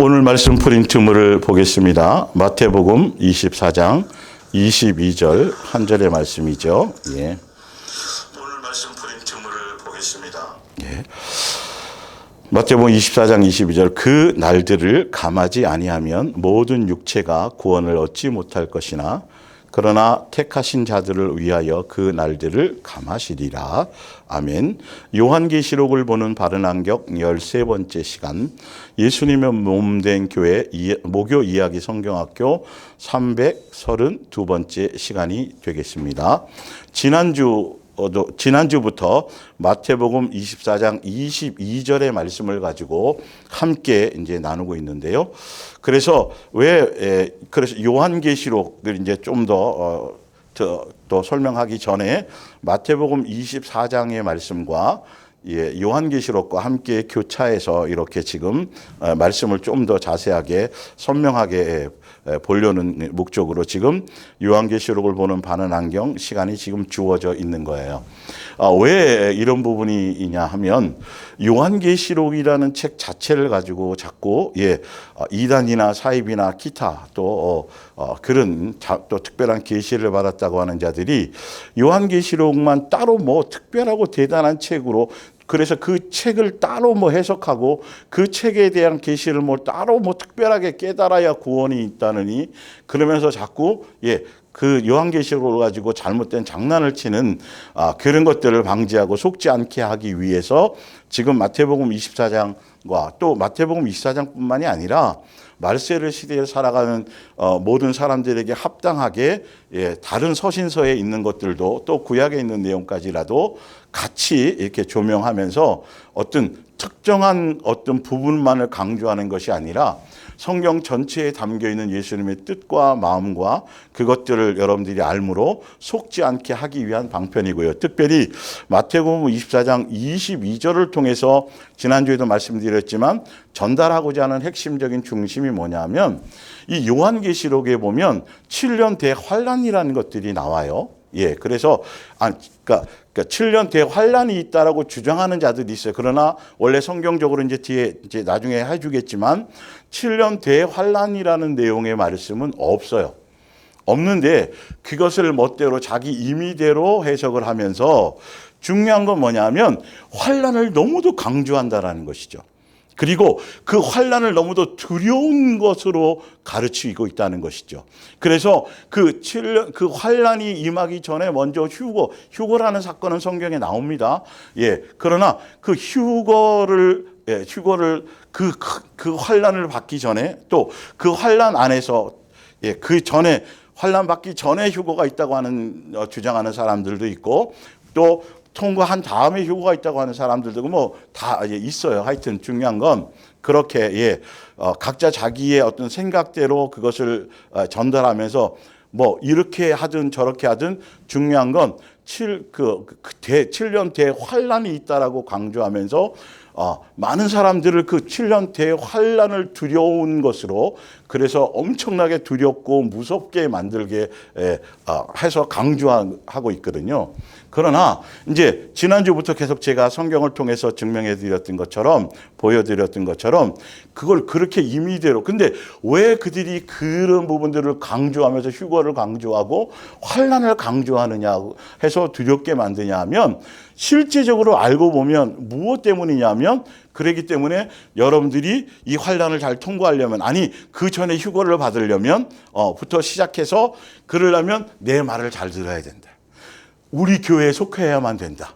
오늘 말씀 프린트물을 보겠습니다. 마태복음 24장 22절 한 절의 말씀이죠. 예. 오늘 말씀 프린트물을 보겠습니다. 예. 마태복음 24장 22절 그 날들을 감하지 아니하면 모든 육체가 구원을 얻지 못할 것이나 그러나 택하신 자들을 위하여 그 날들을 감하시리라. 아멘. 요한계시록을 보는 바른 안경 13번째 시간, 예수님의 몸된 교회 모교 이야기 성경학교 332번째 시간이 되겠습니다. 지난주부터 마태복음 24장 22절의 말씀을 가지고 함께 이제 나누고 있는데요. 그래서 그래서 요한계시록을 이제 좀 더 설명하기 전에 마태복음 24장의 말씀과 요한계시록과 함께 교차해서 이렇게 지금 말씀을 좀 더 자세하게 선명하게 보려는 목적으로 지금 요한계시록을 보는 바른 안경 시간이 지금 주어져 있는 거예요. 왜 이런 부분이냐 하면 요한계시록이라는 책 자체를 가지고 자꾸 이단이나 사입이나 기타 또 그런 또 특별한 계시를 받았다고 하는 자들이 요한계시록만 따로 뭐 특별하고 대단한 책으로, 그래서 그 책을 따로 뭐 해석하고 그 책에 대한 계시를 뭐 따로 뭐 특별하게 깨달아야 구원이 있다느니, 그러면서 자꾸 그 요한계시록을 가지고 잘못된 장난을 치는 그런 것들을 방지하고 속지 않게 하기 위해서 지금 마태복음 24장과 또 마태복음 24장뿐만이 아니라 말세를 시대에 살아가는 모든 사람들에게 합당하게 다른 서신서에 있는 것들도 또 구약에 있는 내용까지라도 같이 이렇게 조명하면서 어떤 특정한 어떤 부분만을 강조하는 것이 아니라 성경 전체에 담겨 있는 예수님의 뜻과 마음과 그것들을 여러분들이 알므로 속지 않게 하기 위한 방편이고요. 특별히 마태복음 24장 22절을 통해서 지난주에도 말씀드렸지만 전달하고자 하는 핵심적인 중심이 뭐냐면 이 요한계시록에 보면 7년 대환란이라는 것들이 나와요. 그래서 그러니까 7년 대환란이 있다라고 주장하는 자들이 있어요. 그러나 원래 성경적으로 이제 나중에 해주겠지만 7년 대환란이라는 내용의 말씀은 없어요. 없는데 그것을 멋대로 자기 임의대로 해석을 하면서 중요한 건 뭐냐면 환란을 너무도 강조한다라는 것이죠. 그리고 그 환란을 너무도 두려운 것으로 가르치고 있다는 것이죠. 그래서 그 환란이 임하기 전에 먼저 휴거라는 사건은 성경에 나옵니다. 그러나 그 휴거를 그 환란을 받기 전에 또 그 환란 안에서 그 전에 환란 받기 전에 휴거가 있다고 하는 주장하는 사람들도 있고 또 통과한 다음에 휴거가 있다고 하는 사람들도 뭐 다 있어요. 하여튼 중요한 건 그렇게 각자 자기의 어떤 생각대로 그것을 전달하면서 뭐 이렇게 하든 저렇게 하든 중요한 건 7년 대환란이 있다라고 강조하면서 많은 사람들을 그 7년 대환란을 두려운 것으로, 그래서 엄청나게 두렵고 무섭게 만들게 해서 강조하고 있거든요. 그러나 이제 지난주부터 계속 제가 성경을 통해서 증명해 드렸던 것처럼 보여드렸던 것처럼 그걸 그렇게 임의대로, 근데 왜 그들이 그런 부분들을 강조하면서 휴거를 강조하고 환란을 강조하느냐 해서 두렵게 만드냐 하면 실제적으로 알고 보면 무엇 때문이냐면 그러기 때문에 여러분들이 이 환란을 잘 통과하려면, 아니 그 전에 휴거를 받으려면 부터 시작해서 그러려면 내 말을 잘 들어야 된다. 우리 교회에 속해야만 된다.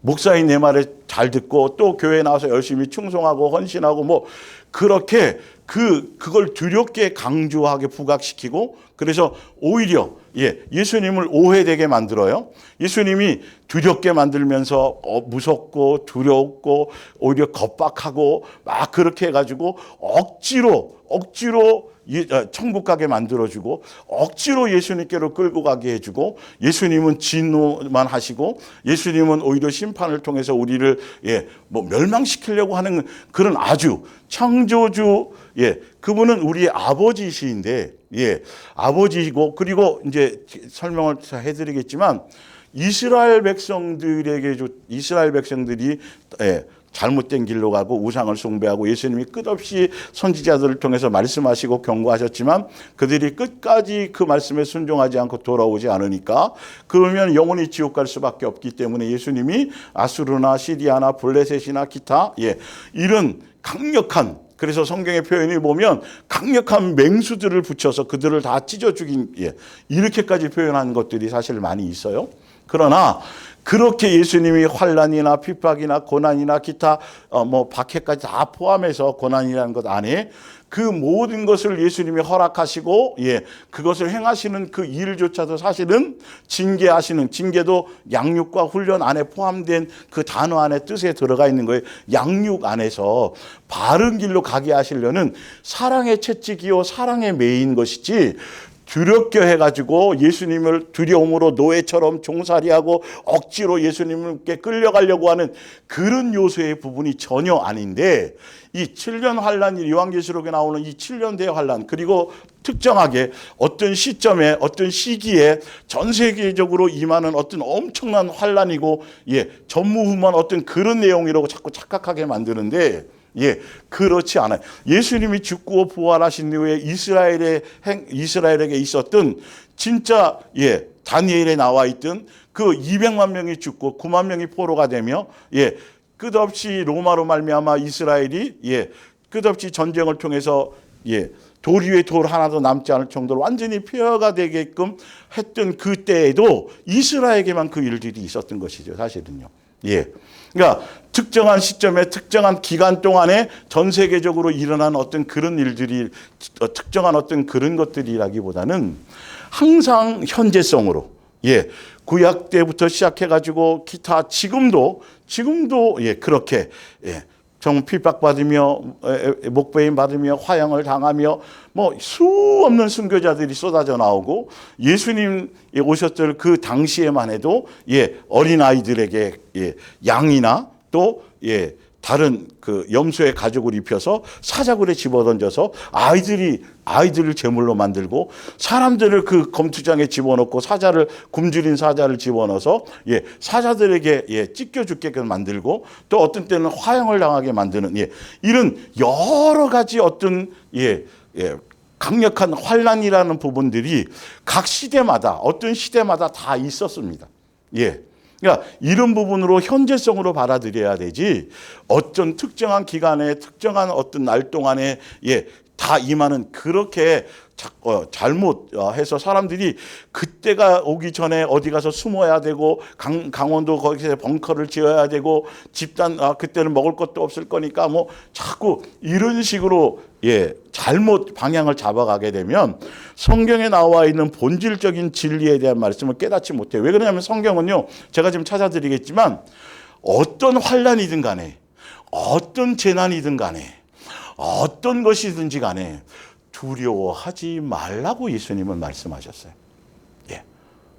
목사인 내 말을 잘 듣고 또 교회에 나와서 열심히 충성하고 헌신하고 뭐 그렇게 그걸 두렵게 강조하게 부각시키고, 그래서 오히려 예수님을 오해되게 만들어요. 예수님이 두렵게 만들면서 무섭고 두렵고 오히려 겁박하고 막 그렇게 해가지고 억지로 천국 가게 만들어주고 억지로 예수님께로 끌고 가게 해주고, 예수님은 진노만 하시고 예수님은 오히려 심판을 통해서 우리를 뭐 멸망시키려고 하는 그런 아주 창조주, 그분은 우리의 아버지이신데 아버지이고, 그리고 이제 설명을 해드리겠지만 이스라엘 백성들이 잘못된 길로 가고 우상을 숭배하고 예수님이 끝없이 선지자들을 통해서 말씀하시고 경고하셨지만 그들이 끝까지 그 말씀에 순종하지 않고 돌아오지 않으니까 그러면 영원히 지옥 갈 수밖에 없기 때문에 예수님이 아수르나 시리아나 블레셋이나 기타 이런 강력한, 그래서 성경의 표현을 보면 강력한 맹수들을 붙여서 그들을 다 찢어 죽인 이렇게까지 표현한 것들이 사실 많이 있어요. 그러나 그렇게 예수님이 환난이나 핍박이나 고난이나 기타 박해까지 다 포함해서 고난이라는 것 안에 그 모든 것을 예수님이 허락하시고 그것을 행하시는 그 일조차도 사실은 징계하시는, 징계도 양육과 훈련 안에 포함된 그 단어 안에 뜻에 들어가 있는 거예요. 양육 안에서 바른 길로 가게 하시려는 사랑의 채찍이요 사랑의 매인 것이지, 두렵게 해가지고 예수님을 두려움으로 노예처럼 종살이하고 억지로 예수님께 끌려가려고 하는 그런 요소의 부분이 전혀 아닌데, 이 7년 환란이 요한계시록에 나오는 이 7년 대 환란, 그리고 특정하게 어떤 시점에 어떤 시기에 전 세계적으로 임하는 어떤 엄청난 환란이고 전무후무한 어떤 그런 내용이라고 자꾸 착각하게 만드는데 그렇지 않아요. 예수님이 죽고 부활하신 이후에 이스라엘에게 있었던 진짜 다니엘에 나와 있던 그 200만 명이 죽고 9만 명이 포로가 되며 끝없이 로마로 말미암아 이스라엘이 끝없이 전쟁을 통해서 돌 위에 돌 하나도 남지 않을 정도로 완전히 폐허가 되게끔 했던 그때에도 이스라엘에게만 그 일들이 있었던 것이죠, 사실은요. 그러니까 특정한 시점에 특정한 기간 동안에 전 세계적으로 일어난 어떤 그런 일들이 특정한 어떤 그런 것들이라기보다는 항상 현재성으로 구약 때부터 시작해가지고 기타 지금도 그렇게 정 핍박받으며 목배임 받으며 화형을 당하며 수 없는 순교자들이 쏟아져 나오고, 예수님 오셨을 그 당시에만 해도 어린아이들에게 양이나 또 다른 그 염소의 가죽을 입혀서 사자굴에 집어던져서 아이들을 제물로 만들고, 사람들을 그 검투장에 집어넣고 굶주린 사자를 집어넣어서 사자들에게 찢겨 죽게끔 만들고, 또 어떤 때는 화형을 당하게 만드는 이런 여러 가지 어떤 강력한 환란이라는 부분들이 각 시대마다 어떤 시대마다 다 있었습니다. 그러니까 이런 부분으로 현재성으로 받아들여야 되지, 어떤 특정한 기간에 특정한 어떤 날 동안에 다 임하는 그렇게 잘못해서 사람들이 그때가 오기 전에 어디 가서 숨어야 되고, 강원도 거기서 벙커를 지어야 되고, 집단 그때는 먹을 것도 없을 거니까 자꾸 이런 식으로 잘못 방향을 잡아가게 되면 성경에 나와 있는 본질적인 진리에 대한 말씀을 깨닫지 못해요. 왜 그러냐면 성경은요, 제가 지금 찾아드리겠지만 어떤 환란이든 간에 어떤 재난이든 간에 어떤 것이든지 간에 두려워하지 말라고 예수님은 말씀하셨어요.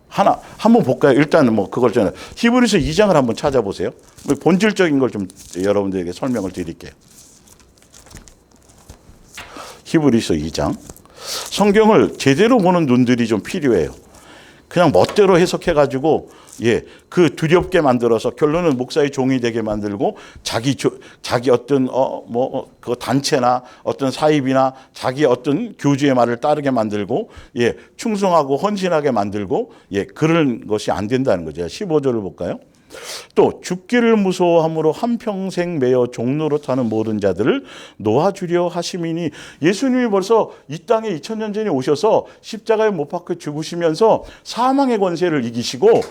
한번 볼까요? 일단은 그걸 전에 히브리서 2장을 한번 찾아보세요. 본질적인 걸 좀 여러분들에게 설명을 드릴게요. 히브리서 2장. 성경을 제대로 보는 눈들이 좀 필요해요. 그냥 멋대로 해석해가지고 그 두렵게 만들어서 결론은 목사의 종이 되게 만들고, 자기 어떤 그 단체나 어떤 사입이나 자기 어떤 교주의 말을 따르게 만들고 충성하고 헌신하게 만들고 그런 것이 안 된다는 거죠. 15절을 볼까요? 또 죽기를 무서워함으로 한평생 매여 종로로 타는 모든 자들을 놓아주려 하심이니, 예수님이 벌써 이 땅에 2000년 전에 오셔서 십자가에 못 박혀 죽으시면서 사망의 권세를 이기시고,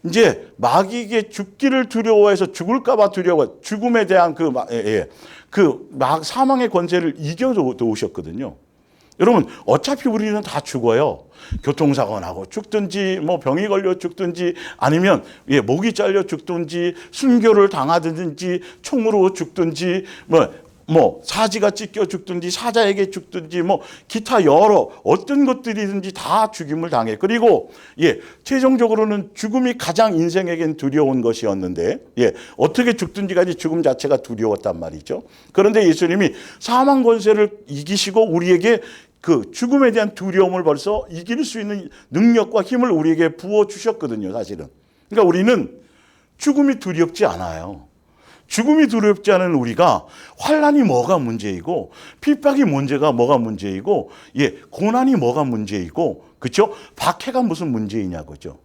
이제 마귀에게 죽기를 두려워해서 죽을까 봐 두려워, 죽음에 대한 사망의 권세를 이겨 놓으셨거든요. 여러분, 어차피 우리는 다 죽어요. 교통사고 나고 죽든지, 병이 걸려 죽든지, 아니면 목이 잘려 죽든지, 순교를 당하든지, 총으로 죽든지, 사지가 찢겨 죽든지, 사자에게 죽든지, 기타 여러 어떤 것들이든지 다 죽임을 당해. 그리고 최종적으로는 죽음이 가장 인생에겐 두려운 것이었는데, 어떻게 죽든지 간에 죽음 자체가 두려웠단 말이죠. 그런데 예수님이 사망 권세를 이기시고 우리에게 그 죽음에 대한 두려움을 벌써 이길 수 있는 능력과 힘을 우리에게 부어주셨거든요, 사실은. 그러니까 우리는 죽음이 두렵지 않아요. 죽음이 두렵지 않은 우리가 환난이 뭐가 문제이고 핍박이 뭐가 문제이고 고난이 뭐가 문제이고 그렇죠? 박해가 무슨 문제이냐고죠.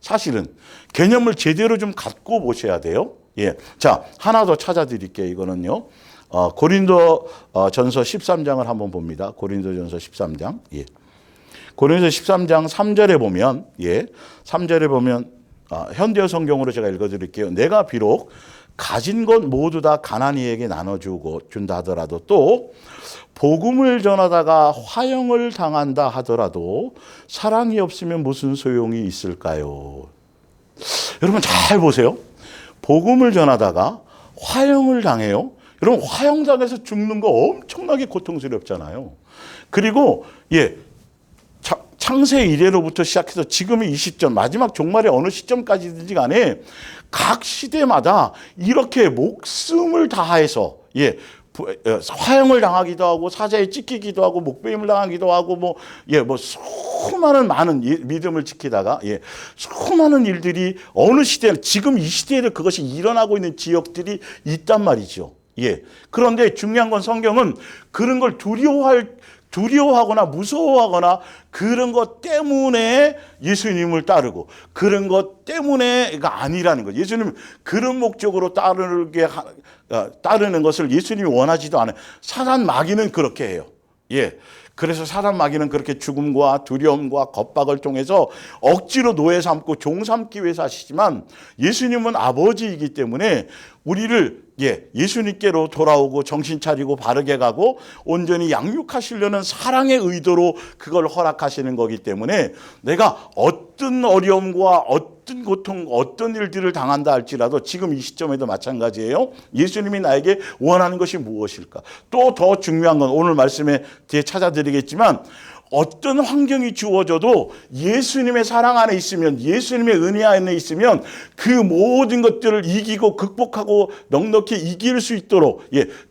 사실은 개념을 제대로 좀 갖고 보셔야 돼요. 자, 하나 더 찾아드릴게요. 이거는요. 고린도 전서 13장을 한번 봅니다. 고린도 전서 13장. 고린도 13장 3절에 보면 3절에 보면 현대어 성경으로 제가 읽어드릴게요. 내가 비록 가진 것 모두 다 가난이에게 나눠주고 준다 하더라도 또 복음을 전하다가 화형을 당한다 하더라도 사랑이 없으면 무슨 소용이 있을까요? 여러분 잘 보세요. 복음을 전하다가 화형을 당해요. 여러분 화형당해서 죽는 거 엄청나게 고통스럽잖아요. 그리고 창세 이래로부터 시작해서 지금의 이 시점, 마지막 종말의 어느 시점까지든지 간에 각 시대마다 이렇게 목숨을 다해서 화형을 당하기도 하고 사자에 찢기기도 하고 목베임을 당하기도 하고 수많은 믿음을 지키다가 수많은 일들이 어느 시대는 지금 이 시대에도 그것이 일어나고 있는 지역들이 있단 말이죠. 그런데 중요한 건 성경은 그런 걸 두려워하거나 무서워하거나 그런 것 때문에 예수님을 따르고 그런 것 때문에가 아니라는 거죠. 예수님 그런 목적으로 따르는 것을 예수님이 원하지도 않아요. 사단 마귀는 그렇게 해요. 그래서 사단 마귀는 그렇게 죽음과 두려움과 겁박을 통해서 억지로 노예 삼고 종 삼기 위해서 하시지만 예수님은 아버지이기 때문에 우리를 예수님께로 돌아오고 정신 차리고 바르게 가고 온전히 양육하시려는 사랑의 의도로 그걸 허락하시는 거기 때문에 내가 어떤 어려움과 어떤 고통, 어떤 일들을 당한다 할지라도 지금 이 시점에도 마찬가지예요. 예수님이 나에게 원하는 것이 무엇일까? 또 더 중요한 건 오늘 말씀에 뒤에 찾아드리겠지만 어떤 환경이 주어져도 예수님의 사랑 안에 있으면 예수님의 은혜 안에 있으면 그 모든 것들을 이기고 극복하고 넉넉히 이길 수 있도록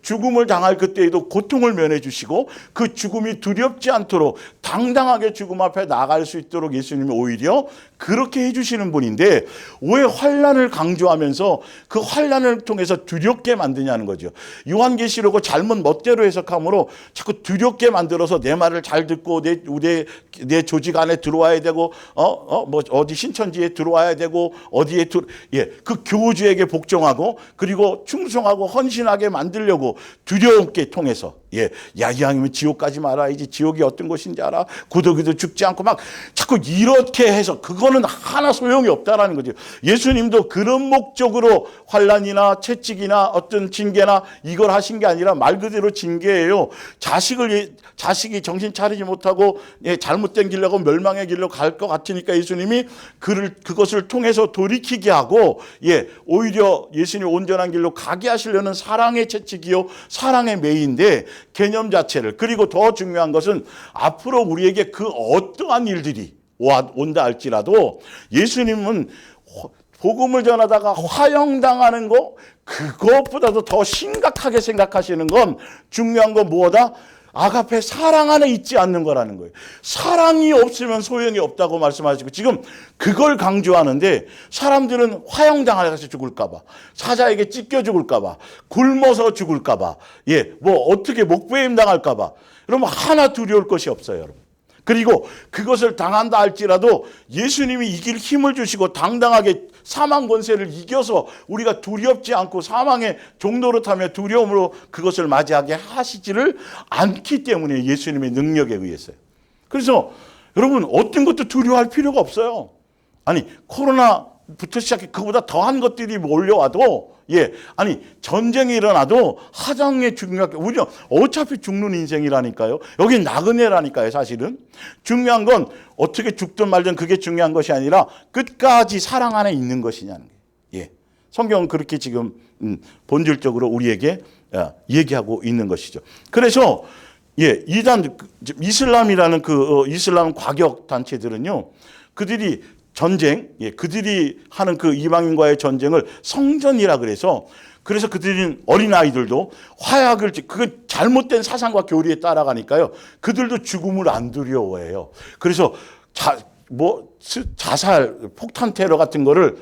죽음을 당할 그때에도 고통을 면해 주시고 그 죽음이 두렵지 않도록 당당하게 죽음 앞에 나갈 수 있도록 예수님이 오히려 그렇게 해주시는 분인데 왜 환난을 강조하면서 그 환난을 통해서 두렵게 만드냐는 거죠. 요한계시록을 잘못 멋대로 해석함으로 자꾸 두렵게 만들어서 내 말을 잘 듣고 내 조직 안에 들어와야 되고 어디 신천지에 들어와야 되고 어디에 그 교주에게 복종하고 그리고 충성하고 헌신하게 만들려고 두려움께 통해서 이왕이면 지옥 가지 말아야지 지옥이 어떤 곳인지 알아 구더기도 죽지 않고 막 자꾸 이렇게 해서 그거는 하나 소용이 없다라는 거죠. 예수님도 그런 목적으로 환난이나 채찍이나 어떤 징계나 이걸 하신 게 아니라 말 그대로 징계예요. 자식이 정신 차리지 못하고 잘못된 길로 멸망의 길로 갈 것 같으니까 예수님이 그것을 통해서 돌이키게 하고 오히려 예수님이 온전한 길로 가게 하시려는 사랑의 채찍이요 사랑의 매인데 개념 자체를 그리고 더 중요한 것은 앞으로 우리에게 그 어떠한 일들이 온다 할지라도 예수님은 복음을 전하다가 화형당하는 거 그것보다도 더 심각하게 생각하시는 건 중요한 건 무엇이다? 아가페 사랑 안에 있지 않는 거라는 거예요. 사랑이 없으면 소용이 없다고 말씀하시고 지금 그걸 강조하는데 사람들은 화형당해서 죽을까 봐 사자에게 찢겨 죽을까 봐 굶어서 죽을까 봐 어떻게 목베임 당할까 봐 여러분 하나 두려울 것이 없어요. 여러분. 그리고 그것을 당한다 할지라도 예수님이 이길 힘을 주시고 당당하게 사망 권세를 이겨서 우리가 두렵지 않고 사망의 종노릇하며 두려움으로 그것을 맞이하게 하시지를 않기 때문에 예수님의 능력에 의해서요. 그래서 여러분 어떤 것도 두려워할 필요가 없어요. 아니 코로나부터 시작해 그보다 더한 것들이 몰려와도 전쟁이 일어나도 하장에 중요하게 우리는 어차피 죽는 인생이라니까요. 여기 나그네라니까요. 사실은 중요한 건 어떻게 죽든 말든 그게 중요한 것이 아니라 끝까지 사랑 안에 있는 것이냐는 거예요. 성경은 그렇게 지금 본질적으로 우리에게 얘기하고 있는 것이죠. 그래서 이슬람이라는 그 이슬람 과격 단체들은요. 그들이 전쟁, 그들이 하는 그 이방인과의 전쟁을 성전이라 그래서 그들은 어린아이들도 화약을 그건 잘못된 사상과 교리에 따라가니까요. 그들도 죽음을 안 두려워해요. 그래서 자살, 폭탄 테러 같은 거를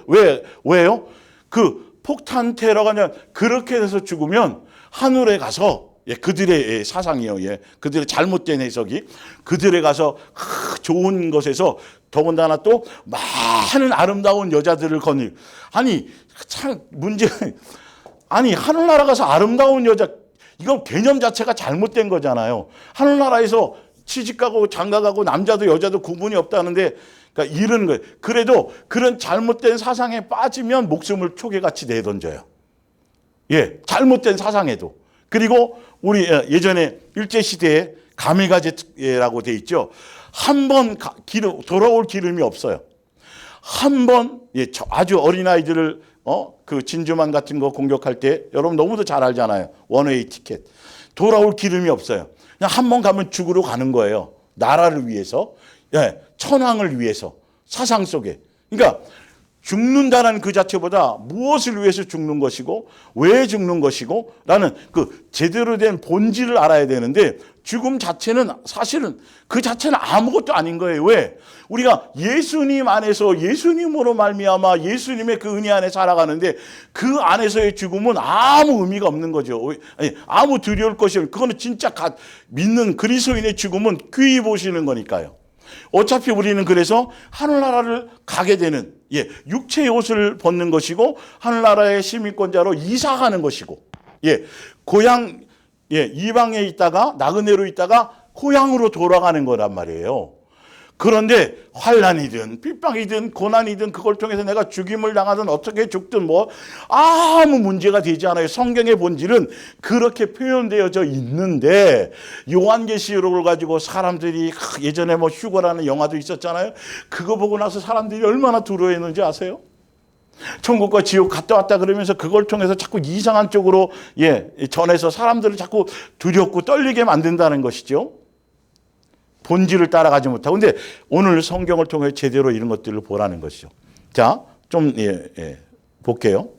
왜요? 그 폭탄 테러가 아니라 그렇게 돼서 죽으면 하늘에 가서 그들의 사상이요. 그들의 잘못된 해석이 그들에 가서 좋은 것에서 더군다나 또 많은 아름다운 여자들을 거닐. 아니 참 문제. 아니 하늘나라 가서 아름다운 여자 이건 개념 자체가 잘못된 거잖아요. 하늘나라에서 시집가고 장가가고 남자도 여자도 구분이 없다는데 그러니까 이런 거예요. 그래도 그런 잘못된 사상에 빠지면 목숨을 초계같이 내던져요. 잘못된 사상에도. 그리고 우리 예전에 일제시대에 가미가제라고 돼 있죠. 한 번 돌아올 기름이 없어요. 한 번 아주 어린아이들을 그 진주만 같은 거 공격할 때 여러분 너무도 잘 알잖아요. 원웨이 티켓. 돌아올 기름이 없어요. 그냥 한 번 가면 죽으러 가는 거예요. 나라를 위해서. 천황을 위해서. 사상 속에. 그러니까 죽는다는 그 자체보다 무엇을 위해서 죽는 것이고 왜 죽는 것이고 라는 그 제대로 된 본질을 알아야 되는데 죽음 자체는 사실은 그 자체는 아무것도 아닌 거예요. 왜? 우리가 예수님 안에서 예수님으로 말미암아 예수님의 그 은혜 안에 살아가는데 그 안에서의 죽음은 아무 의미가 없는 거죠. 아무 두려울 것이 없는 그거는 진짜 믿는 그리스도인의 죽음은 귀히 보시는 거니까요. 어차피 우리는 그래서 하늘나라를 가게 되는 육체의 옷을 벗는 것이고 하늘나라의 시민권자로 이사가는 것이고 고향 이방에 있다가 나그네로 있다가 고향으로 돌아가는 거란 말이에요. 그런데 환난이든 핍박이든 고난이든 그걸 통해서 내가 죽임을 당하든 어떻게 죽든 뭐 아무 문제가 되지 않아요. 성경의 본질은 그렇게 표현되어져 있는데 요한계시록을 가지고 사람들이 예전에 뭐 휴거라는 영화도 있었잖아요. 그거 보고 나서 사람들이 얼마나 두려워했는지 아세요? 천국과 지옥 갔다 왔다 그러면서 그걸 통해서 자꾸 이상한 쪽으로 전해서 사람들을 자꾸 두렵고 떨리게 만든다는 것이죠. 본질을 따라가지 못하고. 근데 오늘 성경을 통해 제대로 이런 것들을 보라는 것이죠. 자, 좀 볼게요.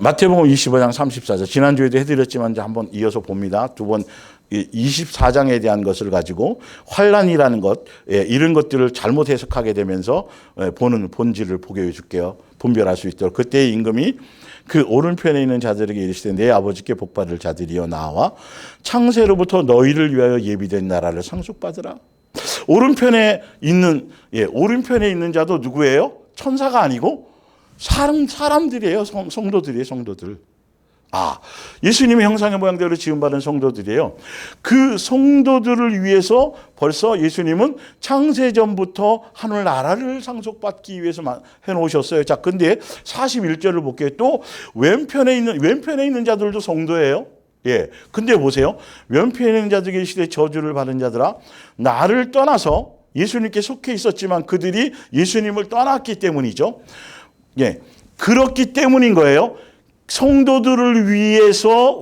마태복음 25장 34절. 지난주에도 해드렸지만 이제 한번 이어서 봅니다. 두 번 24장에 대한 것을 가지고 환난이라는 것, 이런 것들을 잘못 해석하게 되면서 보는 본질을 보게 해줄게요. 분별할 수 있도록. 그때의 임금이 그 오른편에 있는 자들에게 이르시되 내 아버지께 복받을 자들이여 나와 창세로부터 너희를 위하여 예비된 나라를 상속받으라. 오른편에 있는 자도 누구예요? 천사가 아니고 사람들이에요. 성도들이에요. 성도들. 예수님의 형상의 모양대로 지음받은 성도들이에요. 그 성도들을 위해서 벌써 예수님은 창세전부터 하늘나라를 상속받기 위해서 해놓으셨어요. 자, 근데 41절을 볼게요. 또 왼편에 있는 자들도 성도예요. 근데 보세요. 왼편에 있는 자들에게 시대 저주를 받은 자들아, 나를 떠나서 예수님께 속해 있었지만 그들이 예수님을 떠났기 때문이죠. 그렇기 때문인 거예요. 성도들을 위해서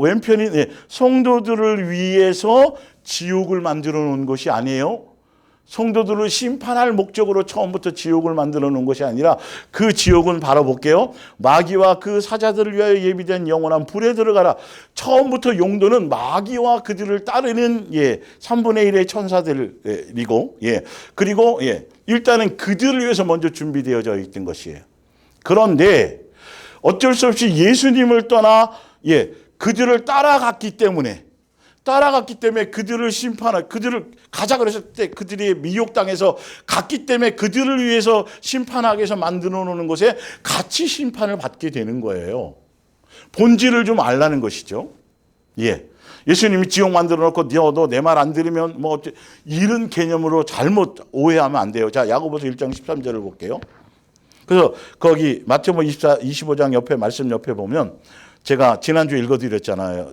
성도들을 위해서 지옥을 만들어 놓은 것이 아니에요. 성도들을 심판할 목적으로 처음부터 지옥을 만들어 놓은 것이 아니라 그 지옥은 바로 볼게요. 마귀와 그 사자들을 위하여 예비된 영원한 불에 들어가라. 처음부터 용도는 마귀와 그들을 따르는 3분의 1의 천사들이고 그리고 일단은 그들을 위해서 먼저 준비되어져 있던 것이에요. 그런데 어쩔 수 없이 예수님을 떠나 그들을 따라갔기 때문에 그들을 그들을 가자 그랬을 때 그들이 미혹당해서 갔기 때문에 그들을 위해서 심판하기 위해서 만들어 놓는 것에 같이 심판을 받게 되는 거예요. 본질을 좀 알라는 것이죠. 예수님이 지옥 만들어 놓고 너 내 말 안 들으면 뭐 이런 개념으로 잘못 오해하면 안 돼요. 자, 야고보서 1장 13절을 볼게요. 그래서 거기 마태복음 25장 옆에 말씀 옆에 보면 제가 지난주에 읽어드렸잖아요.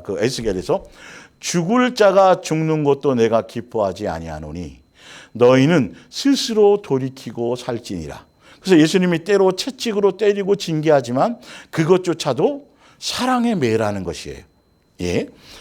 그 에스겔에서 죽을 자가 죽는 것도 내가 기뻐하지 아니하노니 너희는 스스로 돌이키고 살지니라. 그래서 예수님이 때로 채찍으로 때리고 징계하지만 그것조차도 사랑의 매라는 것이에요.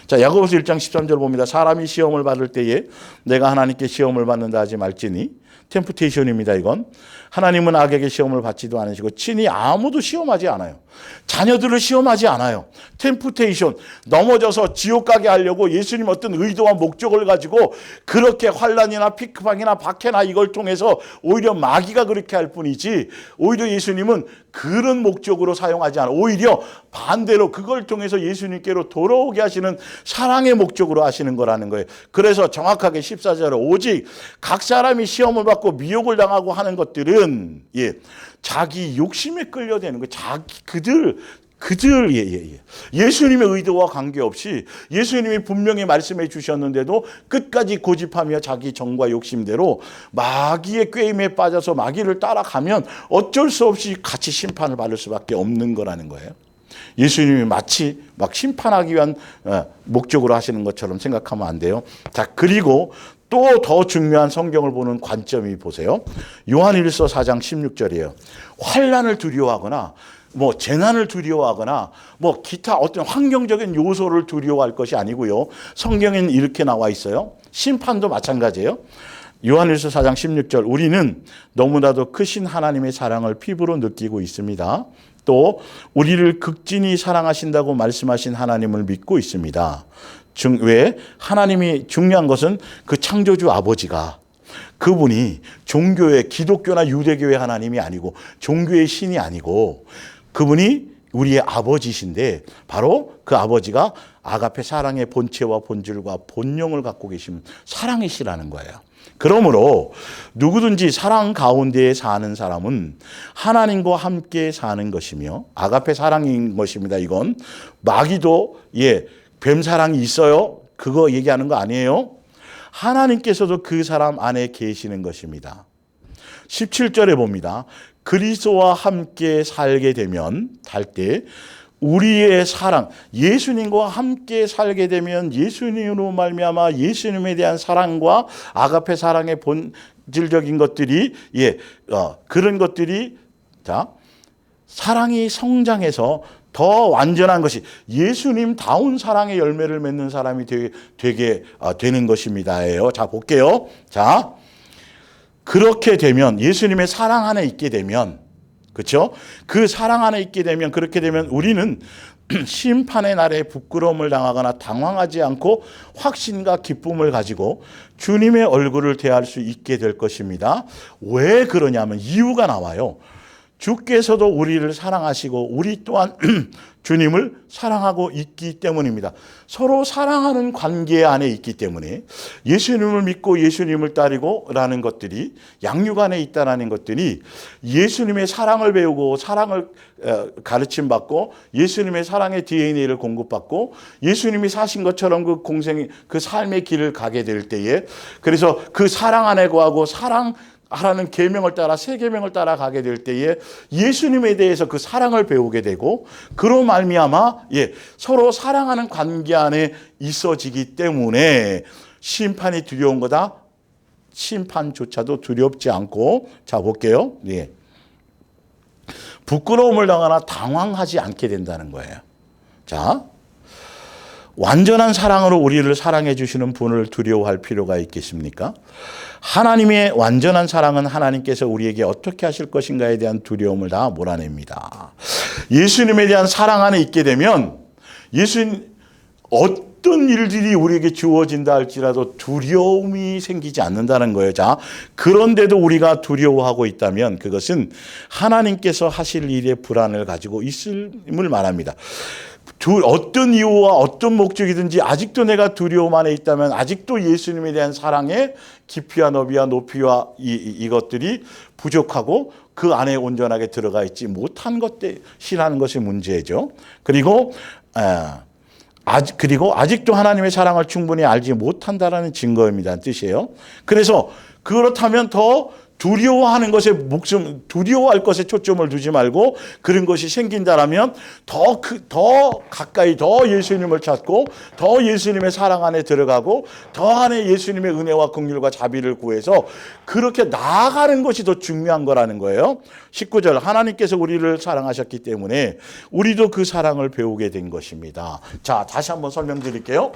자, 야고보서 1장 13절 봅니다. 사람이 시험을 받을 때에 내가 하나님께 시험을 받는다 하지 말지니 템프테이션입니다. 이건 하나님은 악에게 시험을 받지도 않으시고 친히 아무도 시험하지 않아요. 자녀들을 시험하지 않아요. 템프테이션, 넘어져서 지옥 가게 하려고 예수님 어떤 의도와 목적을 가지고 그렇게 환난이나 피크방이나 박해나 이걸 통해서 오히려 마귀가 그렇게 할 뿐이지, 오히려 예수님은 그런 목적으로 사용하지 않아요. 오히려 반대로 그걸 통해서 예수님께로 돌아오게 하시는 사랑의 목적으로 하시는 거라는 거예요. 그래서 정확하게 14절에 오직 각 사람이 시험을 받고 미혹을 당하고 하는 것들은 자기 욕심에 끌려대는 거예요. 예수님의 의도와 관계없이 예수님이 분명히 말씀해 주셨는데도 끝까지 고집하며 자기 정과 욕심대로 마귀의 꾀임에 빠져서 마귀를 따라가면 어쩔 수 없이 같이 심판을 받을 수밖에 없는 거라는 거예요. 예수님이 마치 막 심판하기 위한 목적으로 하시는 것처럼 생각하면 안 돼요. 자, 그리고 또 더 중요한 성경을 보는 관점이 보세요. 요한일서 4장 16절이에요. 환난을 두려워하거나 재난을 두려워하거나 기타 어떤 환경적인 요소를 두려워할 것이 아니고요. 성경에는 이렇게 나와 있어요. 심판도 마찬가지예요. 요한일서 4장 16절, 우리는 너무나도 크신 하나님의 사랑을 피부로 느끼고 있습니다. 또 우리를 극진히 사랑하신다고 말씀하신 하나님을 믿고 있습니다. 왜? 하나님이 중요한 것은 그 창조주 아버지가, 그분이 종교의 기독교나 유대교의 하나님이 아니고 종교의 신이 아니고 그분이 우리의 아버지신데 바로 그 아버지가 아가페 사랑의 본체와 본질과 본령을 갖고 계신 사랑이시라는 거예요. 그러므로 누구든지 사랑 가운데에 사는 사람은 하나님과 함께 사는 것이며 아가페 사랑인 것입니다. 이건 마귀도 뱀 사랑이 있어요. 그거 얘기하는 거 아니에요. 하나님께서도 그 사람 안에 계시는 것입니다. 17절에 봅니다. 그리스도와 함께 살게 되면 살 때 우리의 사랑, 예수님과 함께 살게 되면 예수님으로 말미암아 예수님에 대한 사랑과 아가페 사랑의 본질적인 것들이 그런 것들이 사랑이 성장해서 더 완전한 것이 예수님다운 사랑의 열매를 맺는 사람이 되게 되는 것입니다. 자, 볼게요. 자, 그렇게 되면 예수님의 사랑 안에 있게 되면, 그렇죠? 그 사랑 안에 있게 되면, 그렇게 되면 우리는 심판의 날에 부끄러움을 당하거나 당황하지 않고 확신과 기쁨을 가지고 주님의 얼굴을 대할 수 있게 될 것입니다. 왜 그러냐면 이유가 나와요. 주께서도 우리를 사랑하시고 우리 또한 주님을 사랑하고 있기 때문입니다. 서로 사랑하는 관계 안에 있기 때문에 예수님을 믿고 예수님을 따르고 라는 것들이 양육 안에 있다는 것들이 예수님의 사랑을 배우고 사랑을 가르침받고 예수님의 사랑의 DNA를 공급받고 예수님이 사신 것처럼 그 삶의 길을 가게 될 때에, 그래서 그 사랑 안에 거하고 하라는 계명을 따라 새 계명을 따라 가게 될 때에 예수님에 대해서 그 사랑을 배우게 되고 그로 말미암아 서로 사랑하는 관계 안에 있어지기 때문에 심판이 두려운 거다. 심판조차도 두렵지 않고, 자 볼게요. 부끄러움을 당하나 당황하지 않게 된다는 거예요. 자, 완전한 사랑으로 우리를 사랑해 주시는 분을 두려워할 필요가 있겠습니까? 하나님의 완전한 사랑은 하나님께서 우리에게 어떻게 하실 것인가에 대한 두려움을 다 몰아냅니다. 예수님에 대한 사랑 안에 있게 되면 어떤 일들이 우리에게 주어진다 할지라도 두려움이 생기지 않는다는 거예요. 자, 그런데도 우리가 두려워하고 있다면 그것은 하나님께서 하실 일에 불안을 가지고 있음을 말합니다. 어떤 이유와 어떤 목적이든지 아직도 내가 두려움 안에 있다면 아직도 예수님에 대한 사랑의 깊이와 너비와 높이와 이것들이 부족하고 그 안에 온전하게 들어가 있지 못한 것이라는 것이 문제죠. 그리고 아직도 하나님의 사랑을 충분히 알지 못한다라는 증거입니다. 뜻이에요. 그래서 그렇다면 더 두려워하는 것에 두려워할 것에 초점을 두지 말고 그런 것이 생긴다라면 더 가까이 더 예수님을 찾고 더 예수님의 사랑 안에 들어가고 더 안에 예수님의 은혜와 긍휼과 자비를 구해서 그렇게 나아가는 것이 더 중요한 거라는 거예요. 19절, 하나님께서 우리를 사랑하셨기 때문에 우리도 그 사랑을 배우게 된 것입니다. 자, 다시 한번 설명드릴게요.